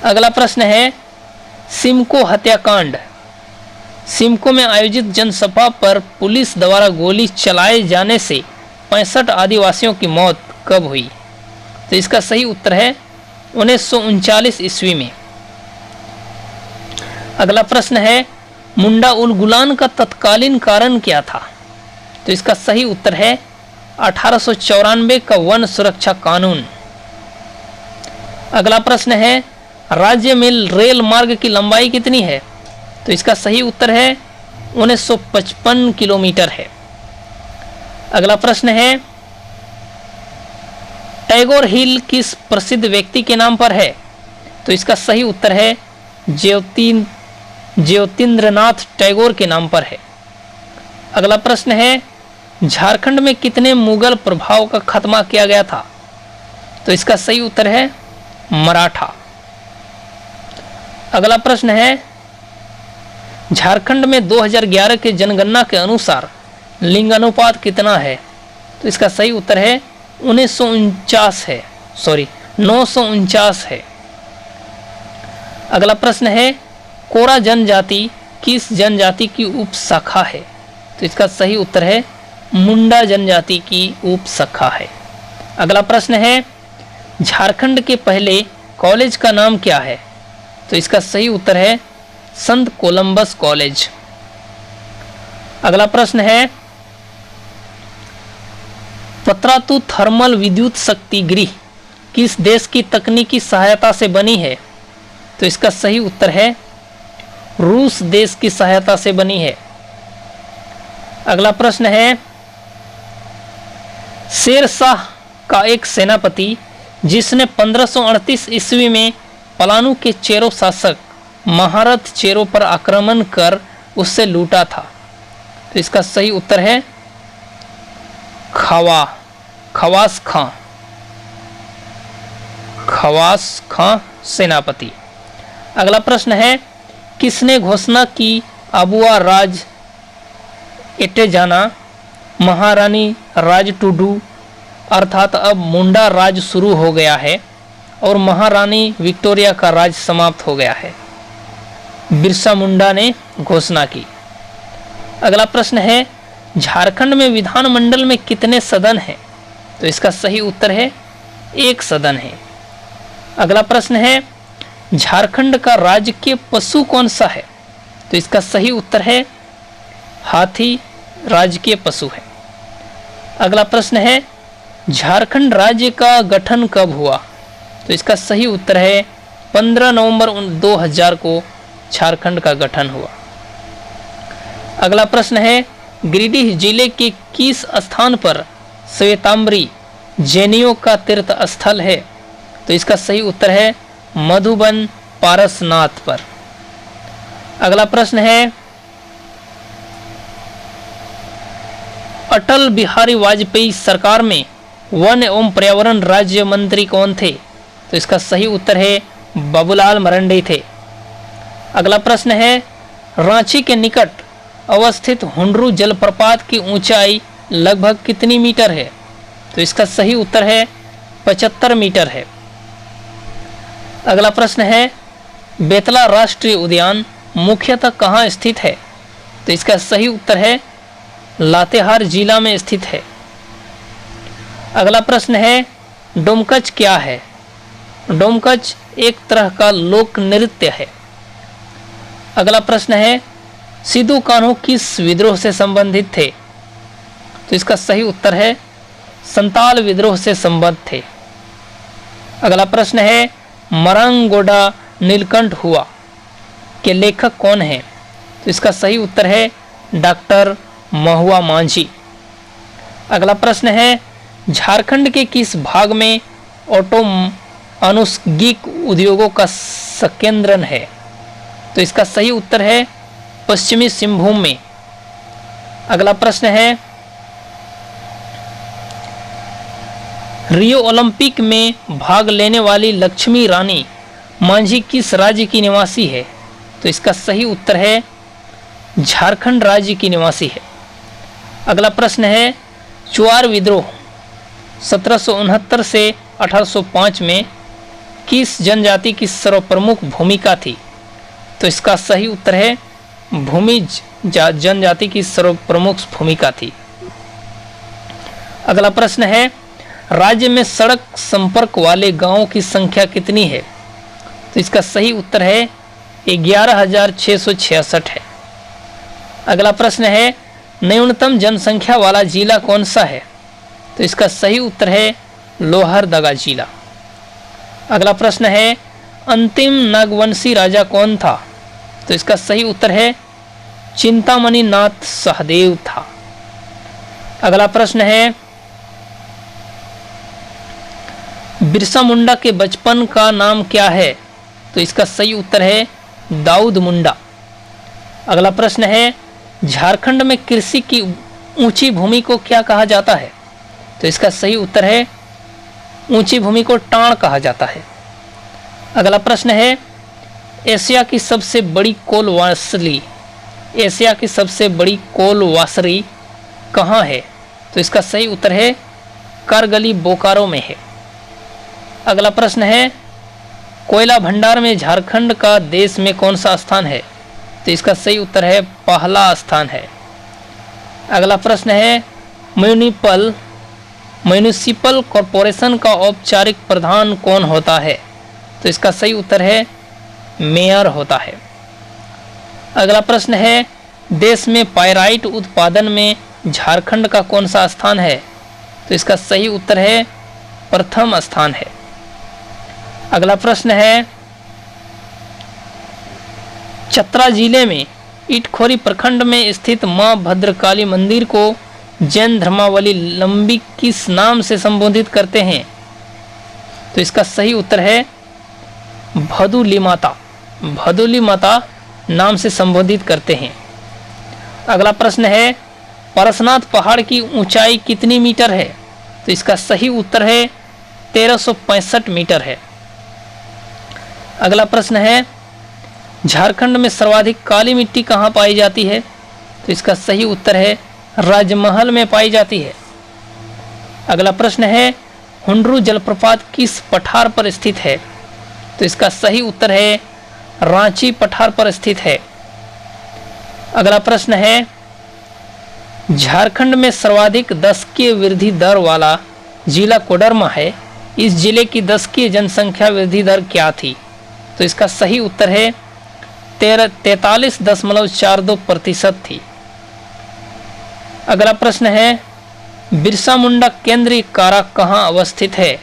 अगला प्रश्न है सिमको हत्याकांड, सिमको में आयोजित जनसभा पर पुलिस द्वारा गोली चलाए जाने से 65 आदिवासियों की मौत कब हुई? तो इसका सही उत्तर है 1939 ईस्वी में। अगला प्रश्न है मुंडा उल गुलान का तत्कालीन कारण क्या था? तो इसका सही उत्तर है 1894 का वन सुरक्षा कानून। अगला प्रश्न है राज्य में रेल मार्ग की लंबाई कितनी है? तो इसका सही उत्तर है 1955 किलोमीटर है। अगला प्रश्न है टैगोर हिल किस प्रसिद्ध व्यक्ति के नाम पर है? तो इसका सही उत्तर है ज्योतिन्द्रनाथ टैगोर के नाम पर है। अगला प्रश्न है झारखंड में कितने मुगल प्रभाव का खात्मा किया गया था? तो इसका सही उत्तर है मराठा। अगला प्रश्न है झारखंड में 2011 के जनगणना के अनुसार लिंगानुपात कितना है? तो इसका सही उत्तर है 949 है। अगला प्रश्न है कोरा जनजाति किस जनजाति की उपशाखा है? तो इसका सही उत्तर है मुंडा जनजाति की उपशाखा है। अगला प्रश्न है झारखंड के पहले कॉलेज का नाम क्या है? तो इसका सही उत्तर है संत कोलंबस कॉलेज। अगला प्रश्न है पतरातू थर्मल विद्युत शक्ति गृह किस देश की तकनीकी सहायता से बनी है? तो इसका सही उत्तर है रूस देश की सहायता से बनी है। अगला प्रश्न है शेर शाह का एक सेनापति जिसने 1538 ईस्वी में पलानू के चेरो शासक महारथ चेरो पर आक्रमण कर उससे लूटा था। तो इसका सही उत्तर है खवास खां सेनापति। अगला प्रश्न है किसने घोषणा की अबुआ राज एटे जाना महारानी राज टुडू अर्थात अब मुंडा राज शुरू हो गया है और महारानी विक्टोरिया का राज समाप्त हो गया है? बिरसा मुंडा ने घोषणा की। अगला प्रश्न है झारखंड में विधानमंडल में कितने सदन हैं? तो इसका सही उत्तर है 1 सदन है। अगला प्रश्न है झारखंड का राजकीय पशु कौन सा है? तो इसका सही उत्तर है हाथी राजकीय पशु है। अगला प्रश्न है झारखंड राज्य का गठन कब हुआ? तो इसका सही उत्तर है 15 नवंबर 2000 को झारखंड का गठन हुआ। अगला प्रश्न है गिरिडीह जिले के किस स्थान पर श्वेतांबरी जैनियों का तीर्थ स्थल है? तो इसका सही उत्तर है मधुबन पारसनाथ पर। अगला प्रश्न है अटल बिहारी वाजपेयी सरकार में वन एवं पर्यावरण राज्य मंत्री कौन थे? तो इसका सही उत्तर है बाबूलाल मरंडी थे। अगला प्रश्न है रांची के निकट अवस्थित हुंडरू जलप्रपात की ऊंचाई लगभग कितनी मीटर है? तो इसका सही उत्तर है 75 मीटर है। अगला प्रश्न है बेतला राष्ट्रीय उद्यान मुख्यतः कहाँ स्थित है? तो इसका सही उत्तर है लातेहार जिला में स्थित है। अगला प्रश्न है डोमकच क्या है? डोमकच एक तरह का लोक नृत्य है। अगला प्रश्न है सिद्धू कान्हू किस विद्रोह से संबंधित थे? तो इसका सही उत्तर है संताल विद्रोह से संबद्ध थे। अगला प्रश्न है मरांगोड़ा नीलकंठ हुआ के लेखक कौन है? तो इसका सही उत्तर है डॉक्टर महुआ मांझी। अगला प्रश्न है झारखंड के किस भाग में ऑटो आनुषंगिक उद्योगों का संकेंद्रण है? तो इसका सही उत्तर है पश्चिमी सिंहभूम में। अगला प्रश्न है रियो ओलंपिक में भाग लेने वाली लक्ष्मी रानी मांझी किस राज्य की निवासी है? तो इसका सही उत्तर है झारखंड राज्य की निवासी है। अगला प्रश्न है चुआर विद्रोह 1769 से 1805 में किस जनजाति की सर्वप्रमुख भूमिका थी? तो इसका सही उत्तर है भूमिज जनजाति की सर्वप्रमुख भूमिका थी। अगला प्रश्न है राज्य में सड़क संपर्क वाले गांवों की संख्या कितनी है? तो इसका सही उत्तर है 11,666 है। अगला प्रश्न है न्यूनतम जनसंख्या वाला जिला कौन सा है? तो इसका सही उत्तर है लोहरदगा जिला। अगला प्रश्न है अंतिम नागवंशी राजा कौन था? तो इसका सही उत्तर है चिंतामणि नाथ सहदेव था। अगला प्रश्न है बिरसा मुंडा के बचपन का नाम क्या है? तो इसका सही उत्तर है दाऊद मुंडा। अगला प्रश्न है झारखंड में कृषि की ऊंची भूमि को क्या कहा जाता है? तो इसका सही उत्तर है ऊंची भूमि को टाण कहा जाता है। अगला प्रश्न है एशिया की सबसे बड़ी कोल वासरी कहाँ है? तो इसका सही उत्तर है करगली बोकारो में है। अगला प्रश्न है कोयला भंडार में झारखंड का देश में कौन सा स्थान है? तो इसका सही उत्तर है पहला स्थान है। अगला प्रश्न है म्यूनिसिपल कॉरपोरेशन का औपचारिक प्रधान कौन होता है? तो इसका सही उत्तर है मेयर होता है। अगला प्रश्न है देश में पाइराइट उत्पादन में झारखंड का कौन सा स्थान है? तो इसका सही उत्तर है प्रथम स्थान है। अगला प्रश्न है चतरा जिले में इटखोरी प्रखंड में स्थित मां भद्रकाली मंदिर को जैन धर्मावली लंबी किस नाम से संबोधित करते हैं? तो इसका सही उत्तर है भदुली माता नाम से संबोधित करते हैं। अगला प्रश्न है परसनाथ पहाड़ की ऊंचाई कितनी मीटर है? तो इसका सही उत्तर है 1365 मीटर है। अगला प्रश्न है झारखंड में सर्वाधिक काली मिट्टी कहाँ पाई जाती है? तो इसका सही उत्तर है राजमहल में पाई जाती है। अगला प्रश्न है हुंडरू जलप्रपात किस पठार पर स्थित है? तो इसका सही उत्तर है रांची पठार पर स्थित है। अगला प्रश्न है झारखंड में सर्वाधिक दशकीय वृद्धि दर वाला जिला कोडरमा है। इस जिले की दशकीय जनसंख्या वृद्धि दर क्या थी? तो इसका सही उत्तर है 43.42% थी। अगला प्रश्न है बिरसा मुंडा केंद्रीय कारा कहाँ अवस्थित है?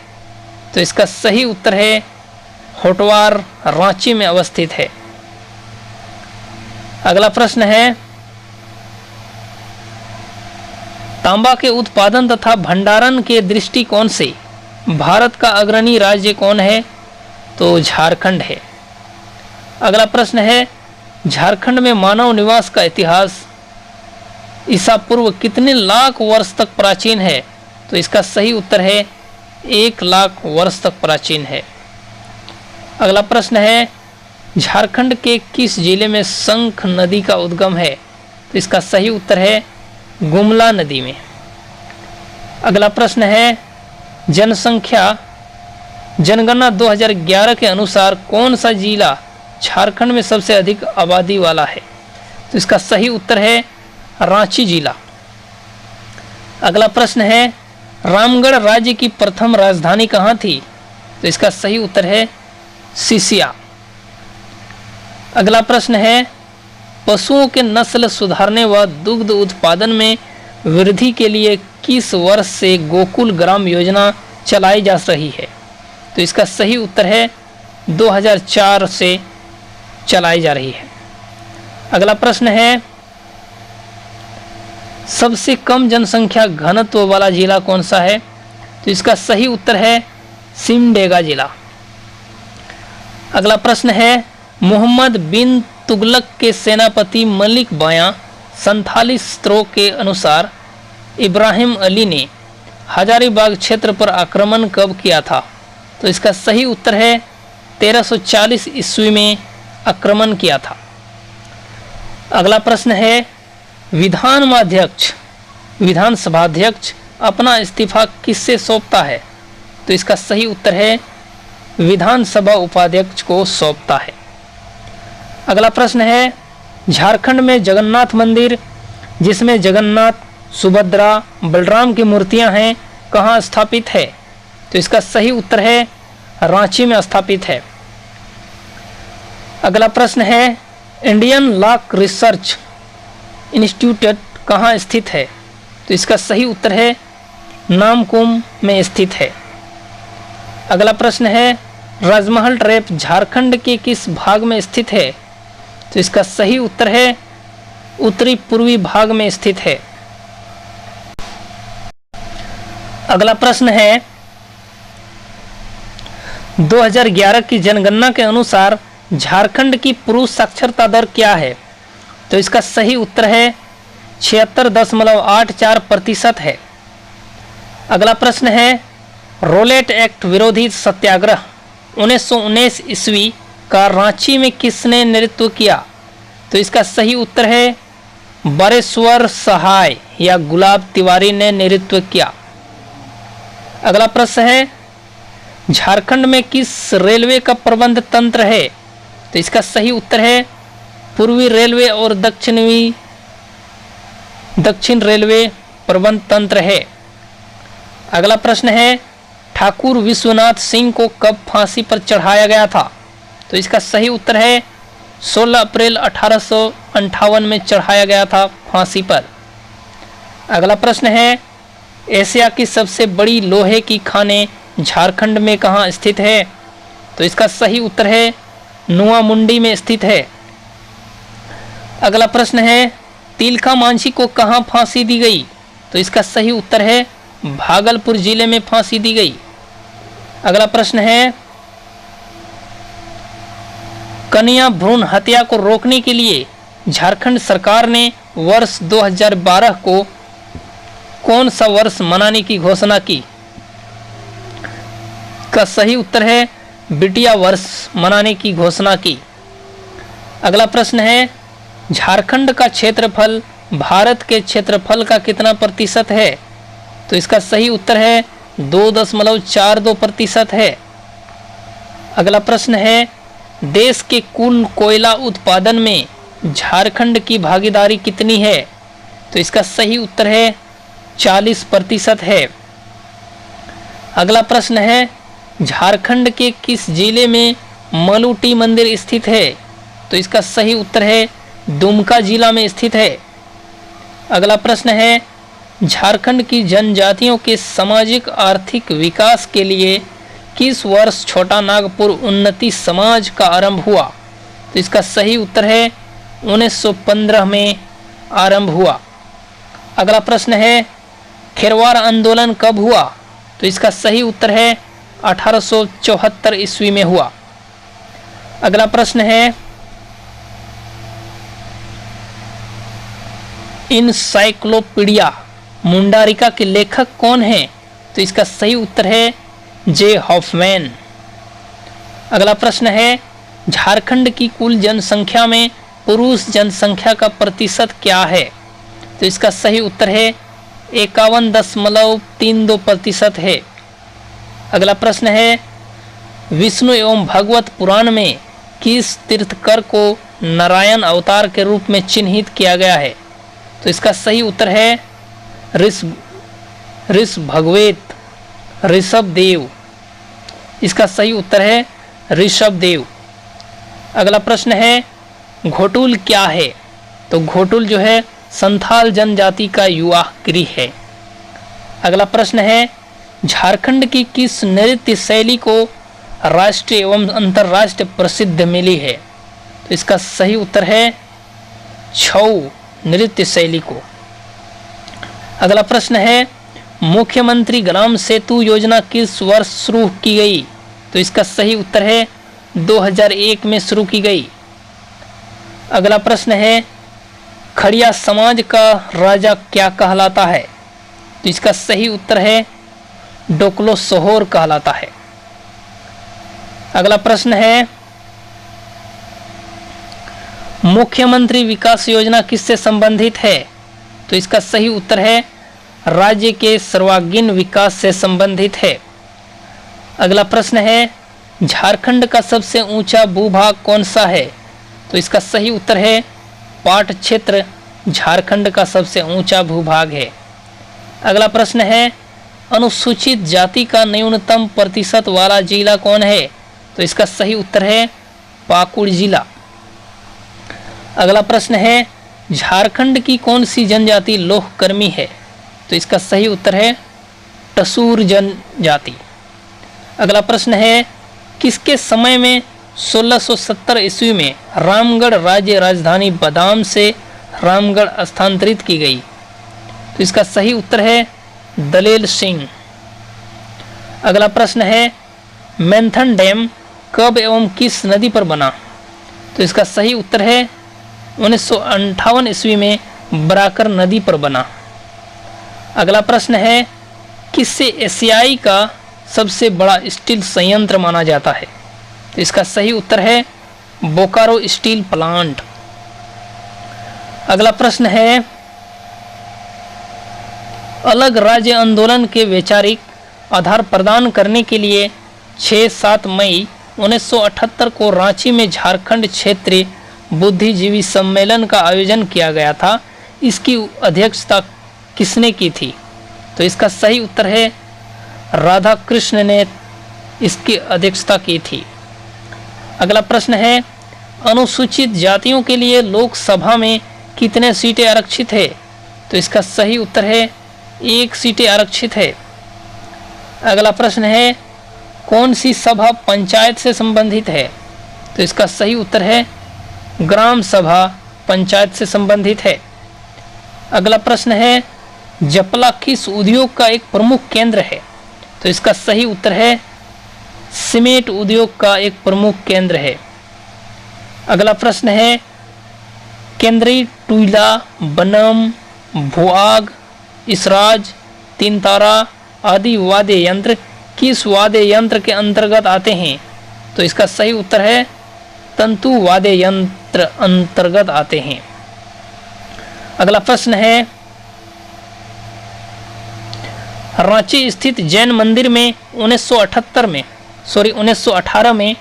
तो इसका सही उत्तर है होटवार रांची में अवस्थित है। अगला प्रश्न है तांबा के उत्पादन तथा भंडारण के दृष्टिकोण से भारत का अग्रणी राज्य कौन है? तो झारखंड है। अगला प्रश्न है झारखंड में मानव निवास का इतिहास ईसा पूर्व कितने लाख वर्ष तक प्राचीन है? तो इसका सही उत्तर है 1 लाख वर्ष तक प्राचीन है। अगला प्रश्न है झारखंड के किस जिले में शंख नदी का उद्गम है? तो इसका सही उत्तर है गुमला नदी में। अगला प्रश्न है जनगणना 2011 के अनुसार कौन सा जिला झारखंड में सबसे अधिक आबादी वाला है? तो इसका सही उत्तर है रांची जिला। अगला प्रश्न है रामगढ़ राज्य की प्रथम राजधानी कहाँ थी? तो इसका सही उत्तर है सिसिया। अगला प्रश्न है पशुओं के नस्ल सुधारने व दुग्ध उत्पादन में वृद्धि के लिए किस वर्ष से गोकुल ग्राम योजना चलाई जा रही है? तो इसका सही उत्तर है 2004 से चलाई जा रही है। अगला प्रश्न है, सबसे कम जनसंख्या घनत्व वाला जिला कौन सा है? तो इसका सही उत्तर है सिमडेगा जिला। अगला प्रश्न है, मोहम्मद बिन तुगलक के सेनापति मलिक बायां संथाली स्त्रों के अनुसार इब्राहिम अली ने हजारीबाग क्षेत्र पर आक्रमण कब किया था? तो इसका सही उत्तर है 1340 ईस्वी में आक्रमण किया था। अगला प्रश्न है, विधानसभाध्यक्ष अपना इस्तीफा किससे सौंपता है? तो इसका सही उत्तर है विधानसभा उपाध्यक्ष को सौंपता है। अगला प्रश्न है, झारखंड में जगन्नाथ मंदिर जिसमें जगन्नाथ, सुभद्रा, बलराम की मूर्तियां हैं, कहाँ स्थापित है? तो इसका सही उत्तर है रांची में स्थापित है। अगला प्रश्न है, इंडियन लॉक रिसर्च इंस्टीट्यूट कहाँ स्थित है? तो इसका सही उत्तर है नामकुम में स्थित है। अगला प्रश्न है, राजमहल ट्रैप झारखंड के किस भाग में स्थित है? तो इसका सही उत्तर है उत्तरी पूर्वी भाग में स्थित है। अगला प्रश्न है, 2011 की जनगणना के अनुसार झारखंड की पुरुष साक्षरता दर क्या है? तो इसका सही उत्तर है 76.84% है। अगला प्रश्न है, रोलेट एक्ट विरोधी सत्याग्रह 1919 ईस्वी का रांची में किसने नेतृत्व किया? तो इसका सही उत्तर है बरेश्वर सहाय या गुलाब तिवारी ने नेतृत्व किया। अगला प्रश्न है, झारखंड में किस रेलवे का प्रबंध तंत्र है? तो इसका सही उत्तर है पूर्वी रेलवे और दक्षिण रेलवे प्रबंध तंत्र है। अगला प्रश्न है, ठाकुर विश्वनाथ सिंह को कब फांसी पर चढ़ाया गया था? तो इसका सही उत्तर है 16 अप्रैल 1858 में चढ़ाया गया था फांसी पर। अगला प्रश्न है, एशिया की सबसे बड़ी लोहे की खानें झारखंड में कहाँ स्थित है? तो इसका सही उत्तर है नुआ मुंडी में स्थित है। अगला प्रश्न है, तिलका मांझी को कहाँ फांसी दी गई? तो इसका सही उत्तर है भागलपुर जिले में फांसी दी गई। अगला प्रश्न है, कन्या भ्रूण हत्या को रोकने के लिए झारखंड सरकार ने वर्ष 2012 को कौन सा वर्ष मनाने की घोषणा की? का सही उत्तर है बिटिया वर्ष मनाने की घोषणा की। अगला प्रश्न है, झारखंड का क्षेत्रफल भारत के क्षेत्रफल का कितना प्रतिशत है? तो इसका सही उत्तर है 2.42% है। अगला प्रश्न है, देश के कुल कोयला उत्पादन में झारखंड की भागीदारी कितनी है? तो इसका सही उत्तर है 40% है। अगला प्रश्न है, झारखंड के किस जिले में मलूटी मंदिर स्थित है? तो इसका सही उत्तर है दुमका जिला में स्थित है। अगला प्रश्न है, झारखंड की जनजातियों के सामाजिक आर्थिक विकास के लिए किस वर्ष छोटा नागपुर उन्नति समाज का आरंभ हुआ? तो इसका सही उत्तर है 1915 में आरंभ हुआ। अगला प्रश्न है, खेरवार आंदोलन कब हुआ? तो इसका सही उत्तर है 1874 ईस्वी में हुआ। अगला प्रश्न है, इनसाइक्लोपीडिया मुंडारिका के लेखक कौन हैं? तो इसका सही उत्तर है जे हॉफमैन। अगला प्रश्न है, झारखंड की कुल जनसंख्या में पुरुष जनसंख्या का प्रतिशत क्या है? तो इसका सही उत्तर है 51.32% है। अगला प्रश्न है, विष्णु एवं भगवत पुराण में किस तीर्थकर को नारायण अवतार के रूप में चिन्हित किया गया है? तो इसका सही उत्तर है ऋषभ देव। इसका सही उत्तर है ऋषभ देव। अगला प्रश्न है, घोटुल क्या है? तो घोटुल जो है संथाल जनजाति का युवा गृह है। अगला प्रश्न है, झारखंड की किस नृत्य शैली को राष्ट्रीय एवं अंतर्राष्ट्रीय प्रसिद्ध मिली है? तो इसका सही उत्तर है छऊ नृत्य शैली को। अगला प्रश्न है, मुख्यमंत्री ग्राम सेतु योजना किस वर्ष शुरू की गई? तो इसका सही उत्तर है 2001 में शुरू की गई। अगला प्रश्न है, खड़िया समाज का राजा क्या कहलाता है? तो इसका सही उत्तर है डोकलो सोहोर कहलाता है। अगला प्रश्न है, मुख्यमंत्री विकास योजना किससे संबंधित है? तो इसका सही उत्तर है राज्य के सर्वांगीण विकास से संबंधित है। अगला प्रश्न है, झारखंड का सबसे ऊंचा भूभाग कौन सा है? तो इसका सही उत्तर है पाट क्षेत्र झारखंड का सबसे ऊंचा भूभाग है। अगला प्रश्न है, अनुसूचित जाति का न्यूनतम प्रतिशत वाला जिला कौन है? तो इसका सही उत्तर है पाकुड़ जिला। अगला प्रश्न है, झारखंड की कौन सी जनजाति लोहकर्मी है? तो इसका सही उत्तर है टसूर जनजाति। अगला प्रश्न है, किसके समय में 1670 ईस्वी में रामगढ़ राज्य राजधानी बादाम से रामगढ़ स्थानांतरित की गई? तो इसका सही उत्तर है दलेल सिंह। अगला प्रश्न है, मैंथन डैम कब एवं किस नदी पर बना? तो इसका सही उत्तर है 1958 ईस्वी में बराकर नदी पर बना। अगला प्रश्न है, किससे एशियाई का सबसे बड़ा स्टील संयंत्र माना जाता है? तो इसका सही उत्तर है बोकारो स्टील प्लांट। अगला प्रश्न है, अलग राज्य आंदोलन के वैचारिक आधार प्रदान करने के लिए 6-7 मई 1978 को रांची में झारखंड क्षेत्रीय बुद्धिजीवी सम्मेलन का आयोजन किया गया था। इसकी अध्यक्षता किसने की थी? तो इसका सही उत्तर है राधा कृष्ण ने इसकी अध्यक्षता की थी। अगला प्रश्न है, अनुसूचित जातियों के लिए लोकसभा में कितने सीटें आरक्षित है? तो इसका सही उत्तर है 1 सीटें आरक्षित है। अगला प्रश्न है, कौन सी सभा पंचायत से संबंधित है? तो इसका सही उत्तर है ग्राम सभा पंचायत से संबंधित है। अगला प्रश्न है, जपला किस उद्योग का एक प्रमुख केंद्र है? तो इसका सही उत्तर है सीमेंट उद्योग का एक प्रमुख केंद्र है। अगला प्रश्न है, केंद्रीय टुइला, बनम, भुआग, इसराज, तीन तारा आदि वाद्य यंत्र किस वाद्य यंत्र के अंतर्गत आते हैं? तो इसका सही उत्तर है तंतु वाद्य यंत्र अंतर्गत आते हैं। अगला प्रश्न है, रांची स्थित जैन मंदिर में 1918 में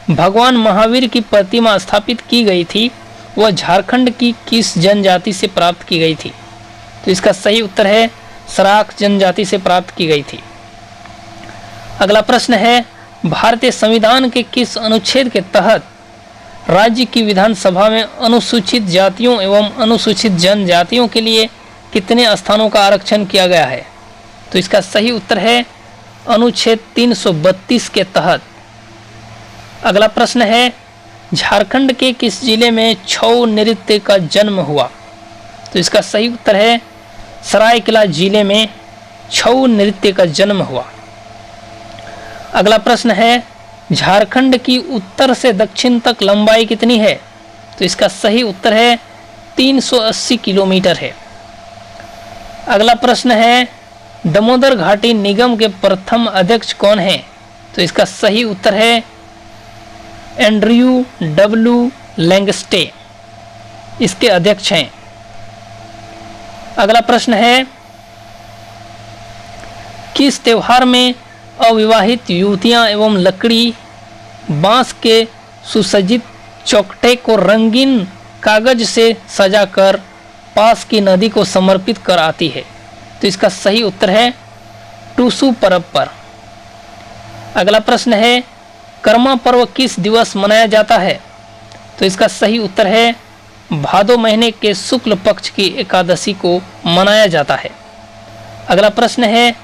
भगवान महावीर की प्रतिमा स्थापित की गई थी। वह झारखंड की किस जनजाति से प्राप्त की गई थी? तो इसका सही उत्तर है सराक जनजाति से प्राप्त की गई थी। अगला प्रश्न है, भारतीय संविधान के किस अनुच्छेद के तहत राज्य की विधानसभा में अनुसूचित जातियों एवं अनुसूचित जनजातियों के लिए कितने स्थानों का आरक्षण किया गया है? तो इसका सही उत्तर है अनुच्छेद 332 के तहत। अगला प्रश्न है, झारखंड के किस जिले में छऊ नृत्य का जन्म हुआ? तो इसका सही उत्तर है सरायकेला जिले में छऊ नृत्य का जन्म हुआ। अगला प्रश्न है, झारखंड की उत्तर से दक्षिण तक लंबाई कितनी है? तो इसका सही उत्तर है 380 किलोमीटर है। अगला प्रश्न है, दामोदर घाटी निगम के प्रथम अध्यक्ष कौन हैं? तो इसका सही उत्तर है एंड्रयू डब्ल्यू लैंगस्टे इसके अध्यक्ष हैं। अगला प्रश्न है, किस त्योहार में अविवाहित युवतियां एवं लकड़ी बांस के सुसज्जित चौखटे को रंगीन कागज से सजाकर पास की नदी को समर्पित कर आती है? तो इसका सही उत्तर है टूसू पर्व पर। अगला प्रश्न है, कर्मा पर्व किस दिवस मनाया जाता है? तो इसका सही उत्तर है भादो महीने के शुक्ल पक्ष की एकादशी को मनाया जाता है? अगला प्रश्न है,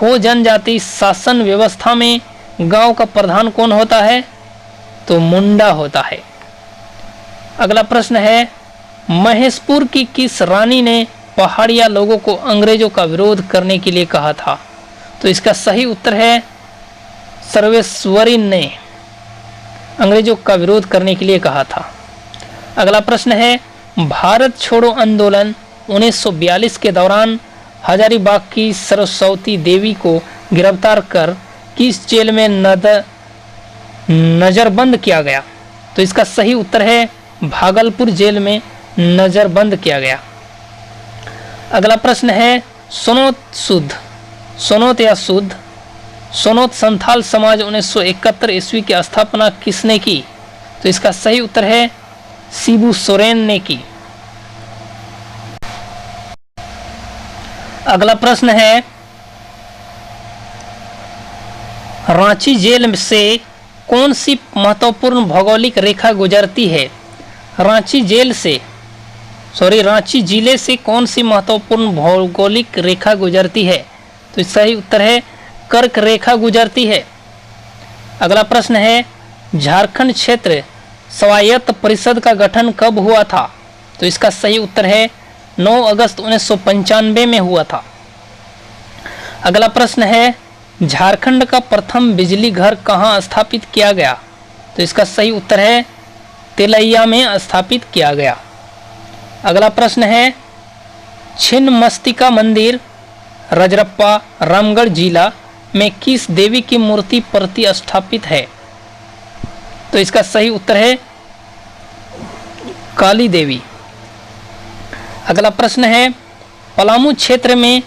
हो जनजाति शासन व्यवस्था में गांव का प्रधान कौन होता है? तो मुंडा होता है। अगला प्रश्न है, महेशपुर की किस रानी ने पहाड़िया लोगों को अंग्रेजों का विरोध करने के लिए कहा था? तो इसका सही उत्तर है सर्वेश्वरी ने अंग्रेजों का विरोध करने के लिए कहा था। अगला प्रश्न है, भारत छोड़ो आंदोलन 1942 के दौरान हजारीबाग की सरस्वती देवी को गिरफ्तार कर किस जेल में नजरबंद किया गया? तो इसका सही उत्तर है भागलपुर जेल में नजरबंद किया गया। अगला प्रश्न है, सोनोत या शुद्ध सोनोत संथाल समाज 1971 ईस्वी की स्थापना किसने की? तो इसका सही उत्तर है शिबू सोरेन ने की। अगला प्रश्न है, रांची जेल से कौन सी महत्वपूर्ण भौगोलिक रेखा गुजरती है? रांची जिले से कौन सी महत्वपूर्ण भौगोलिक रेखा गुजरती है? तो सही उत्तर है कर्क रेखा गुजरती है। अगला प्रश्न है, झारखंड क्षेत्र स्वायत्त परिषद का गठन कब हुआ था? तो इसका सही उत्तर है 9 अगस्त 1995 में हुआ था। अगला प्रश्न है, झारखंड का प्रथम बिजली घर कहाँ स्थापित किया गया? तो इसका सही उत्तर है तेलैया में स्थापित किया गया। अगला प्रश्न है, छिन्नमस्तिका मंदिर रजरप्पा रामगढ़ जिला में किस देवी की मूर्ति प्रतिष्ठापित है? तो इसका सही उत्तर है काली देवी। अगला प्रश्न है, पलामू क्षेत्र में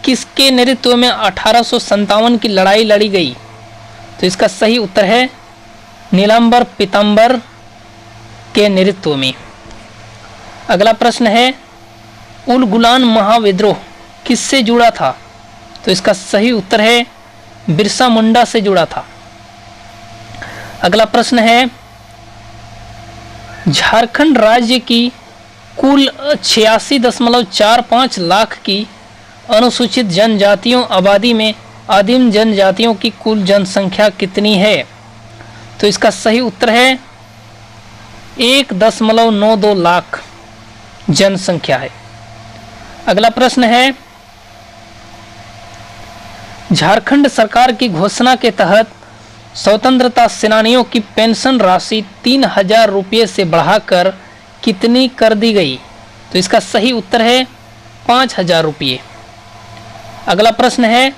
किसके नेतृत्व में 1857 की लड़ाई लड़ी गई? तो इसका सही उत्तर है नीलांबर पीतांबर के नेतृत्व में। अगला प्रश्न है, उलगुलान महाविद्रोह किससे जुड़ा था? तो इसका सही उत्तर है बिरसा मुंडा से जुड़ा था। अगला प्रश्न है, झारखंड राज्य की कुल 86.45 लाख की अनुसूचित जनजातियों आबादी में आदिम जनजातियों की कुल जनसंख्या कितनी है? तो इसका सही उत्तर है 1.92 लाख जनसंख्या है। अगला प्रश्न है, झारखंड सरकार की घोषणा के तहत स्वतंत्रता सेनानियों की पेंशन राशि 3000 रुपये से बढ़ाकर कितनी कर दी गई? तो इसका सही उत्तर है 5000 रुपये। अगला प्रश्न है,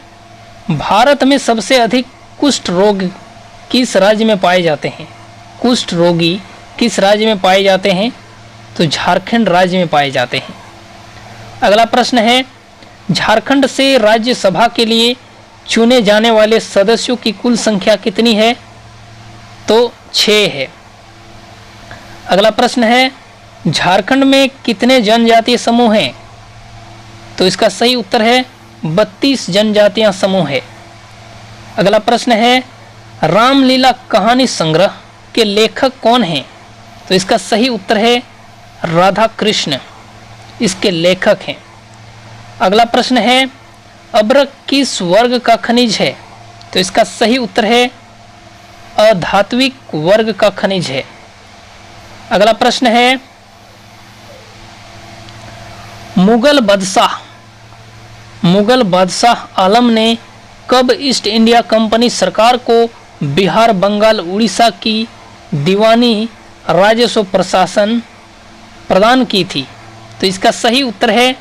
भारत में सबसे अधिक कुष्ठ रोग किस राज्य में पाए जाते हैं? कुष्ठ रोगी किस राज्य में पाए जाते हैं? तो झारखंड राज्य में पाए जाते हैं। अगला प्रश्न है, झारखंड से राज्यसभा के लिए चुने जाने वाले सदस्यों की कुल संख्या कितनी है? तो 6 है। अगला प्रश्न है, झारखंड में कितने जनजातीय समूह हैं? तो इसका सही उत्तर है 32 जनजातीय समूह है। अगला प्रश्न है, रामलीला कहानी संग्रह के लेखक कौन हैं? तो इसका सही उत्तर है राधा कृष्ण इसके लेखक हैं। अगला प्रश्न है, अब्रक किस वर्ग का खनिज है? तो इसका सही उत्तर है अधात्विक वर्ग का खनिज है। अगला प्रश्न है, मुगल बादशाह आलम ने कब ईस्ट इंडिया कंपनी सरकार को बिहार, बंगाल, उड़ीसा की दीवानी राजस्व प्रशासन प्रदान की थी? तो इसका सही उत्तर है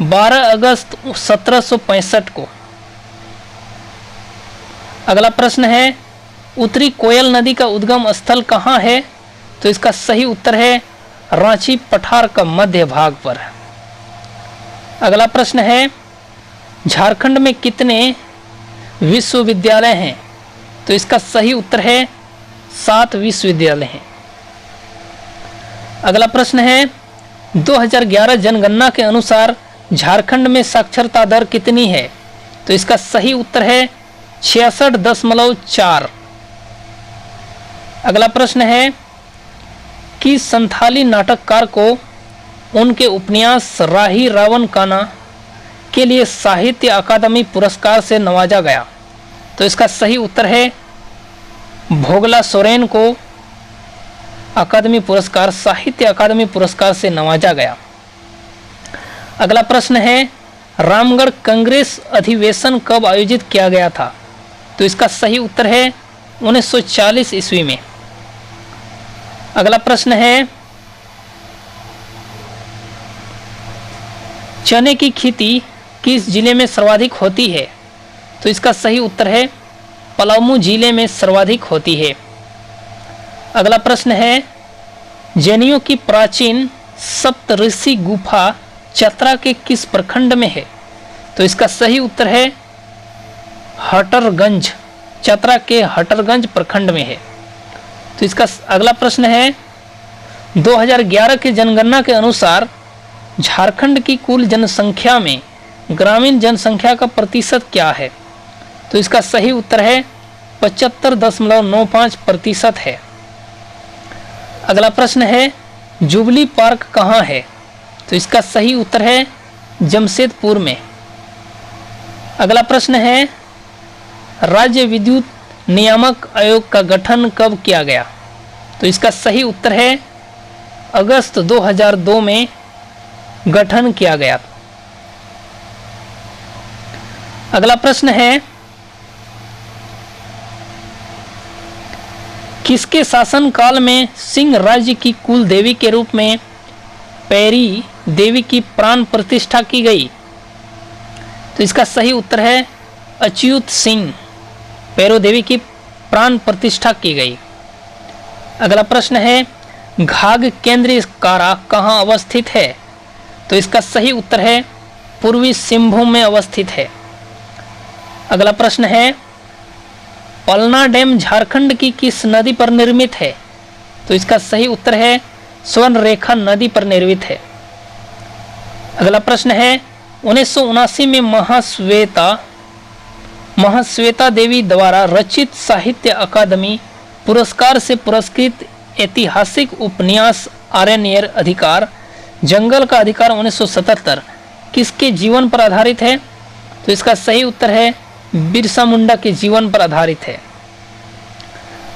12 अगस्त 1765 को। अगला प्रश्न है, उत्तरी कोयल नदी का उद्गम स्थल कहाँ है? तो इसका सही उत्तर है रांची पठार का मध्य भाग पर। अगला प्रश्न है, झारखंड में कितने विश्वविद्यालय हैं? तो इसका सही उत्तर है 7 विश्वविद्यालय हैं। अगला प्रश्न है, 2011 जनगणना के अनुसार झारखंड में साक्षरता दर कितनी है? तो इसका सही उत्तर है 66.4। अगला प्रश्न है, कि संथाली नाटककार को उनके उपन्यास राही रावण काना के लिए साहित्य अकादमी पुरस्कार से नवाजा गया? तो इसका सही उत्तर है भोगला सोरेन को अकादमी पुरस्कार, साहित्य अकादमी पुरस्कार से नवाजा गया। अगला प्रश्न है रामगढ़ कांग्रेस अधिवेशन कब आयोजित किया गया था? तो इसका सही उत्तर है 1940 ईस्वी में। अगला प्रश्न है चने की खेती किस जिले में सर्वाधिक होती है? तो इसका सही उत्तर है पलामू जिले में सर्वाधिक होती है। अगला प्रश्न है जैनियों की प्राचीन सप्तऋषि गुफा चतरा के किस प्रखंड में है? तो इसका सही उत्तर है हटरगंज, चतरा के हटरगंज प्रखंड में है। तो इसका अगला प्रश्न है 2011 की जनगणना के अनुसार झारखंड की कुल जनसंख्या में ग्रामीण जनसंख्या का प्रतिशत क्या है? तो इसका सही उत्तर है 75.95% है। अगला प्रश्न है जुबली पार्क कहाँ है? तो इसका सही उत्तर है जमशेदपुर में। अगला प्रश्न है राज्य विद्युत नियामक आयोग का गठन कब किया गया? तो इसका सही उत्तर है अगस्त 2002 में गठन किया गया। अगला प्रश्न है किसके शासनकाल में सिंह राज्य की कुल देवी के रूप में पैरी देवी की प्राण प्रतिष्ठा की गई? तो इसका सही उत्तर है अच्युत सिंह, पैरो देवी की प्राण प्रतिष्ठा की गई। अगला प्रश्न है घाघ केंद्रीय कारा कहाँ अवस्थित है? तो इसका सही उत्तर है पूर्वी सिंहभूम में अवस्थित है। अगला प्रश्न है पलना डैम झारखंड की किस नदी पर निर्मित है? तो इसका सही उत्तर है स्वर्णरेखा नदी पर निर्मित है। अगला प्रश्न है 1979 में महाश्वेता देवी द्वारा रचित साहित्य अकादमी पुरस्कार से पुरस्कृत ऐतिहासिक उपन्यास आरण्यक अधिकार जंगल का अधिकार 1977 किसके जीवन पर आधारित है? तो इसका सही उत्तर है बिरसा मुंडा के जीवन पर आधारित है।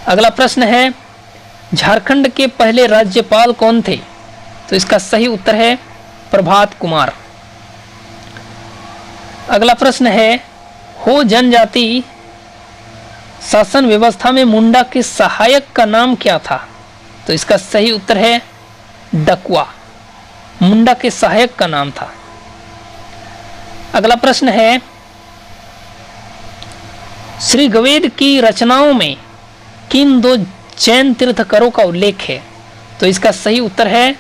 अगला प्रश्न है झारखंड के पहले राज्यपाल कौन थे? तो इसका सही उत्तर है प्रभात कुमार। अगला प्रश्न है हो जनजाति शासन व्यवस्था में मुंडा के सहायक का नाम क्या था? तो इसका सही उत्तर है डकवा, मुंडा के सहायक का नाम था। अगला प्रश्न है श्री गवेद की रचनाओं में किन दो जैन तीर्थंकरों का उल्लेख है? तो इसका सही उत्तर है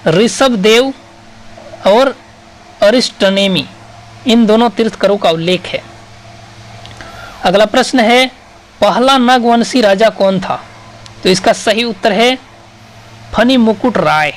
ऋषभदेव और अरिष्टनेमी, इन दोनों तीर्थंकरों का उल्लेख है। अगला प्रश्न है पहला नागवंशी राजा कौन था? तो इसका सही उत्तर है फनी मुकुट राय।